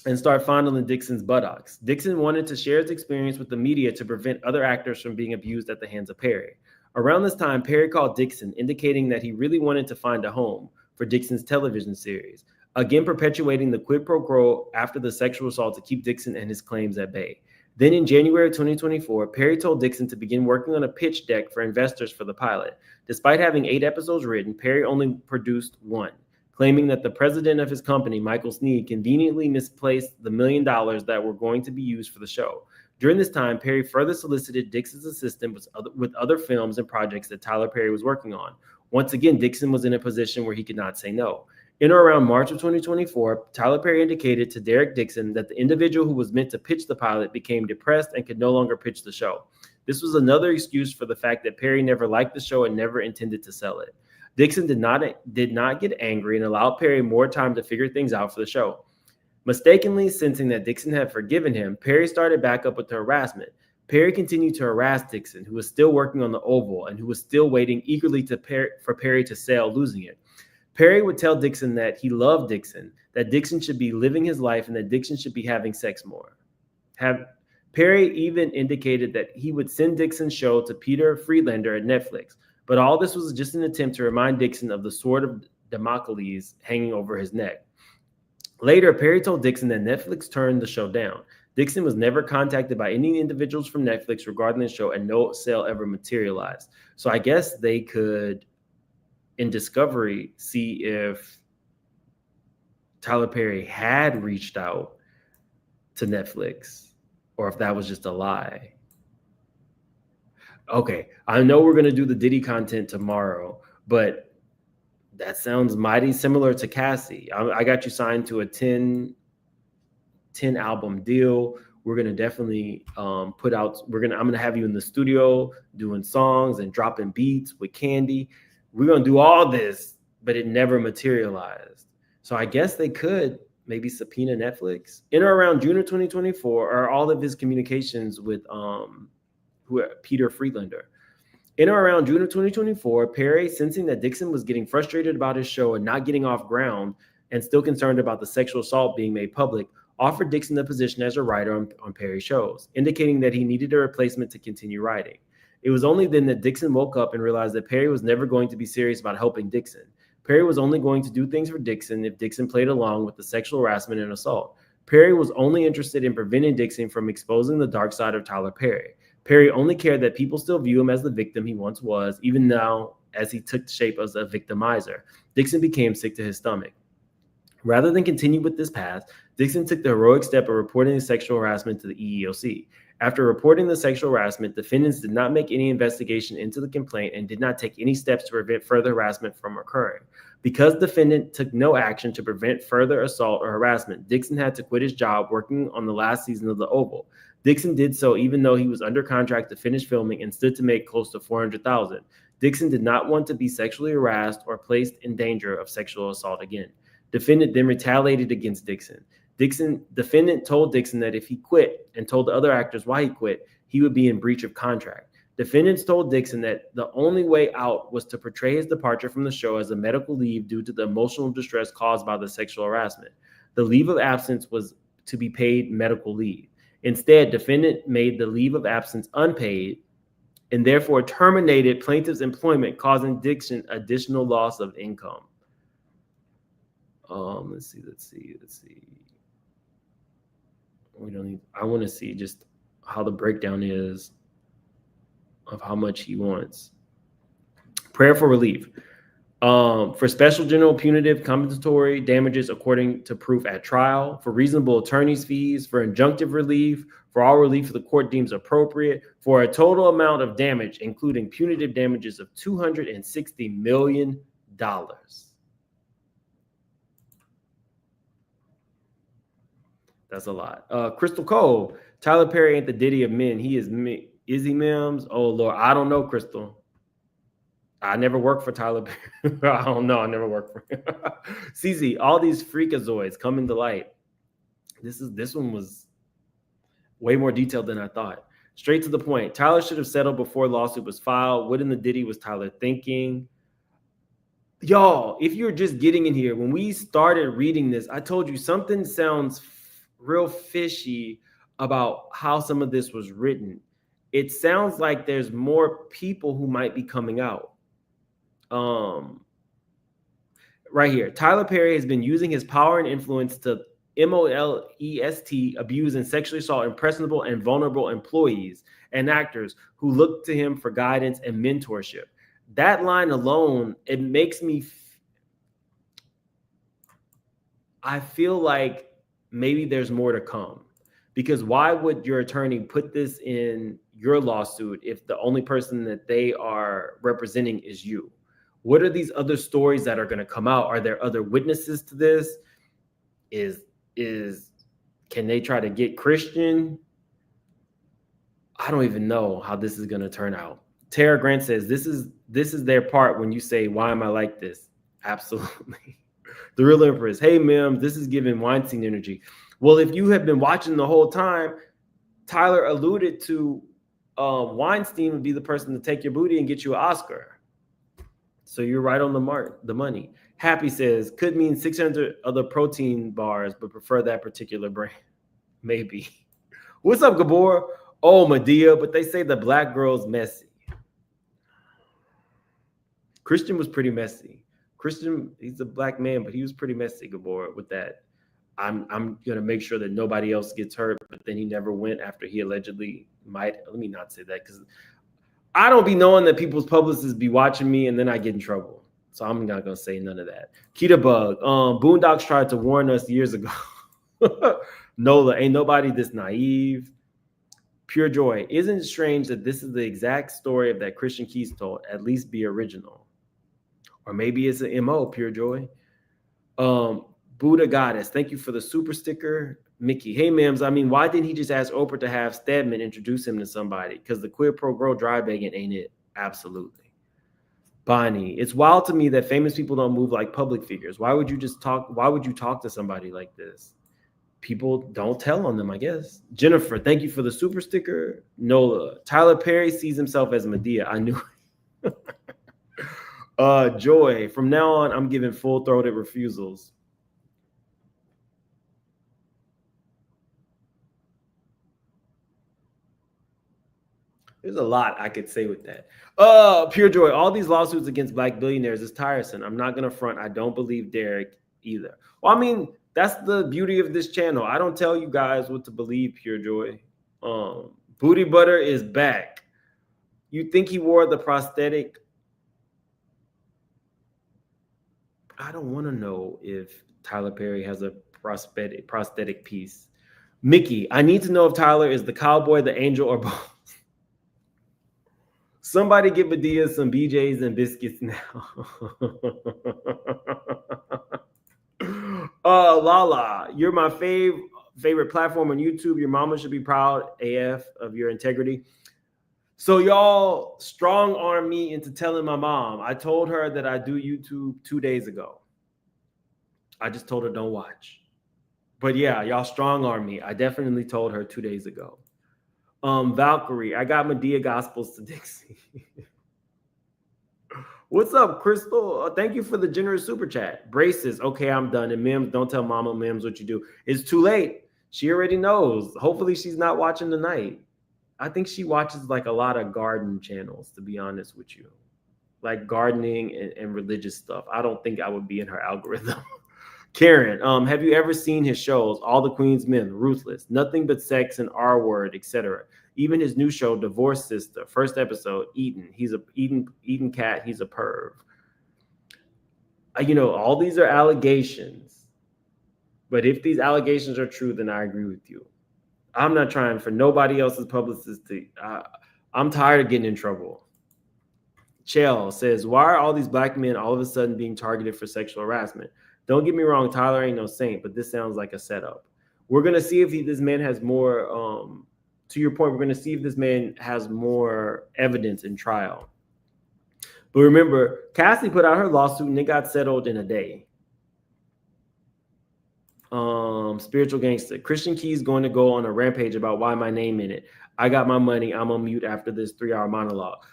and start fondling Dixon's buttocks. Dixon wanted to share his experience with the media to prevent other actors from being abused at the hands of Perry. Around this time, Perry called Dixon, indicating that he really wanted to find a home for Dixon's television series, again perpetuating the quid pro quo after the sexual assault to keep Dixon and his claims at bay. Then in January 2024, Perry told Dixon to begin working on a pitch deck for investors for the pilot. Despite having 8 episodes written, Perry only produced 1. Claiming that the president of his company, Michael Sneed, conveniently misplaced the $1 million that were going to be used for the show. During this time, Perry further solicited Dixon's assistance with other films and projects that Tyler Perry was working on. Once again, Dixon was in a position where he could not say no. In or around March of 2024, Tyler Perry indicated to Derek Dixon that the individual who was meant to pitch the pilot became depressed and could no longer pitch the show. This was another excuse for the fact that Perry never liked the show and never intended to sell it. Dixon did not get angry and allowed Perry more time to figure things out for the show. Mistakenly sensing that Dixon had forgiven him, Perry started back up with the harassment. Perry continued to harass Dixon, who was still working on the Oval and who was still waiting eagerly for Perry to sell Losing It. Perry would tell Dixon that he loved Dixon, that Dixon should be living his life, and that Dixon should be having sex more. Perry even indicated that he would send Dixon's show to Peter Friedlander at Netflix. But all this was just an attempt to remind Dixon of the sword of Damocles hanging over his neck. Later, Perry told Dixon that Netflix turned the show down. Dixon was never contacted by any individuals from Netflix regarding the show, and no sale ever materialized. So I guess they could, in discovery, see if Tyler Perry had reached out to Netflix or if that was just a lie. Okay, I know we're going to do the Diddy content tomorrow, but that sounds mighty similar to Cassie. I got you signed to a 10 album deal. We're going to definitely put out, I'm going to have you in the studio doing songs and dropping beats with Candy. We're going to do all this, but it never materialized. So I guess they could maybe subpoena Netflix. In or around June of 2024 are all of his communications with Peter Friedlander. In or around June of 2024, Perry, sensing that Dixon was getting frustrated about his show and not getting off ground and still concerned about the sexual assault being made public, offered Dixon the position as a writer on Perry's shows, indicating that he needed a replacement to continue writing. It was only then that Dixon woke up and realized that Perry was never going to be serious about helping Dixon. Perry was only going to do things for Dixon if Dixon played along with the sexual harassment and assault. Perry was only interested in preventing Dixon from exposing the dark side of Tyler Perry. Perry only cared that people still view him as the victim he once was, even now as he took the shape as a victimizer. Dixon became sick to his stomach. Rather than continue with this path, Dixon took the heroic step of reporting the sexual harassment to the EEOC. After reporting the sexual harassment, defendants did not make any investigation into the complaint and did not take any steps to prevent further harassment from occurring. Because defendant took no action to prevent further assault or harassment, Dixon had to quit his job working on the last season of The Oval. Dixon did so even though he was under contract to finish filming and stood to make close to $400,000. Dixon did not want to be sexually harassed or placed in danger of sexual assault again. Defendant then retaliated against Dixon. Defendant told Dixon that if he quit and told the other actors why he quit, he would be in breach of contract. Defendants told Dixon that the only way out was to portray his departure from the show as a medical leave due to the emotional distress caused by the sexual harassment. The leave of absence was to be paid medical leave. Instead, defendant made the leave of absence unpaid and therefore terminated plaintiff's employment, causing Dixon additional loss of income. Let's see. I want to see just how the breakdown is of how much he wants. Prayer for relief. For special general punitive compensatory damages according to proof at trial, for reasonable attorney's fees, for injunctive relief, for all relief the court deems appropriate, for a total amount of damage, including punitive damages of $260 million. That's a lot. Crystal Cole, Tyler Perry ain't the Diddy of men. He is me. Is he Mims? Oh, Lord. I don't know, Crystal. I never worked for Tyler Perry. I don't know. I never worked for him. CZ, all these freakazoids coming to light. This one was way more detailed than I thought. Straight to the point. Tyler should have settled before lawsuit was filed. What in the Diddy was Tyler thinking? Y'all, if you're just getting in here, when we started reading this, I told you something sounds real fishy about how some of this was written. It sounds like there's more people who might be coming out. Right here, Tyler Perry has been using his power and influence to molest, abuse, and sexually assault impressionable and vulnerable employees and actors who look to him for guidance and mentorship. That line alone, it makes me I feel like maybe there's more to come, because why would your attorney put this in your lawsuit if the only person that they are representing is you? What are these other stories that are going to come out? Are there other witnesses to this? Can they try to get Christian? I don't even know how this is going to turn out. Tara Grant says, this is their part when you say, why am I like this? Absolutely. The Real Empress, hey, Mims, this is giving Weinstein energy. Well, if you have been watching the whole time, Tyler alluded to Weinstein would be the person to take your booty and get you an Oscar. So you're right on the money. Happy says, could mean 600 other protein bars, but prefer that particular brand. Maybe. What's up, Gabor? Oh, Medea, but they say the black girl's messy. Christian was pretty messy. Christian, he's a black man, but he was pretty messy, Gabor, with that. I'm going to make sure that nobody else gets hurt. But then he never went after he allegedly might. Let me not say that, because I don't be knowing that people's publicists be watching me and then I get in trouble. So I'm not going to say none of that. Kita Bug, Boondocks tried to warn us years ago. Nola, ain't nobody this naive. Pure Joy, isn't it strange that this is the exact story of that Christian Keys told? At least be original. Or maybe it's an MO, Pure Joy. Buddha Goddess, thank you for the super sticker. Mickey, hey, Mims, I mean, why didn't he just ask Oprah to have Stedman introduce him to somebody? Because the quid pro quo dry begging, ain't it? Absolutely. Bonnie, it's wild to me that famous people don't move like public figures. Why would you talk to somebody like this? People don't tell on them, I guess. Jennifer, thank you for the super sticker. Nola, Tyler Perry sees himself as Medea. I knew it. Joy, from now on, I'm giving full-throated refusals. There's a lot I could say with that. Pure Joy, all these lawsuits against black billionaires is tiresome. I'm not going to front. I don't believe Derek either. Well, I mean, that's the beauty of this channel. I don't tell you guys what to believe, Pure Joy. Booty Butter is back. You think he wore the prosthetic? I don't want to know if Tyler Perry has a prosthetic piece. Mickey, I need to know if Tyler is the cowboy, the angel, or both. Somebody give Medea some BJs and biscuits now. Lala, you're my favorite platform on YouTube. Your mama should be proud AF of your integrity. So y'all strong arm me into telling my mom. I told her that I do YouTube 2 days ago. I just told her don't watch. But yeah, y'all strong arm me. I definitely told her 2 days ago. Valkyrie, I got Medea Gospels to Dixie. What's up, Crystal? Thank you for the generous super chat. Braces, okay, I'm done. And Mims, don't tell Mama Mims what you do. It's too late. She already knows. Hopefully she's not watching tonight. I think she watches like a lot of garden channels, to be honest with you. Like gardening and religious stuff. I don't think I would be in her algorithm. Karen, have you ever seen his shows? All the Queen's Men, Ruthless, Nothing But Sex and R Word, etc. Even his new show, Divorce Sister, first episode, Eden. He's a Eden cat. He's a perv. You know, all these are allegations. But if these allegations are true, then I agree with you. I'm not trying for nobody else's publicist to. I'm tired of getting in trouble. Chell says, why are all these black men all of a sudden being targeted for sexual harassment? Don't get me wrong, Tyler ain't no saint, but this sounds like a setup. We're going to see if this man has more, to your point, we're going to see if this man has more evidence in trial. But remember, Cassie put out her lawsuit and it got settled in a day. Spiritual Gangster. Christian Key's going to go on a rampage about why my name in it. I got my money. I'm on mute after this 3-hour monologue.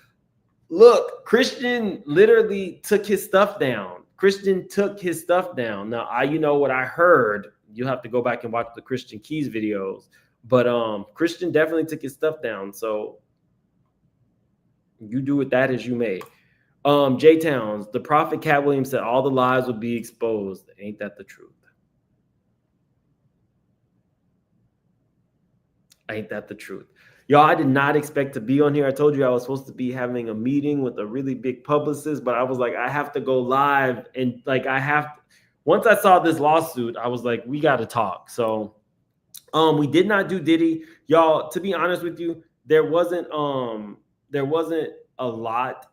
Look, Christian literally took his stuff down. Christian took his stuff down. Now, you know what I heard. You'll have to go back and watch the Christian Keys videos. But Christian definitely took his stuff down. So you do with that as you may. J Towns, the prophet Cat Williams said all the lies will be exposed. Ain't that the truth? Ain't that the truth? Y'all, I did not expect to be on here. I told you I was supposed to be having a meeting with a really big publicist, but I was like, I have to go live. And like, once I saw this lawsuit, I was like, we got to talk. So we did not do Diddy. Y'all, to be honest with you, there wasn't a lot.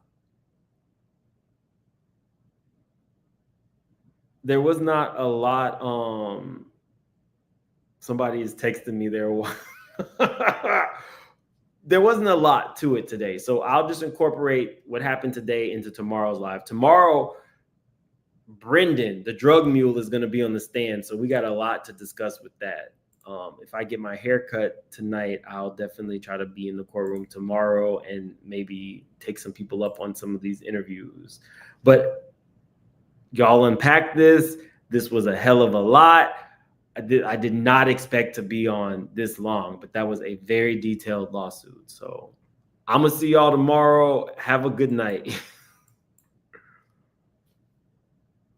There was not a lot. Somebody is texting me there. There wasn't a lot to it today. So I'll just incorporate what happened today into tomorrow's live. Tomorrow, Brendan, the drug mule, is going to be on the stand. So we got a lot to discuss with that. If I get my hair cut tonight, I'll definitely try to be in the courtroom tomorrow and maybe take some people up on some of these interviews. But y'all unpack this. This was a hell of a lot. I did not expect to be on this long, but that was a very detailed lawsuit. So I'm going to see y'all tomorrow. Have a good night.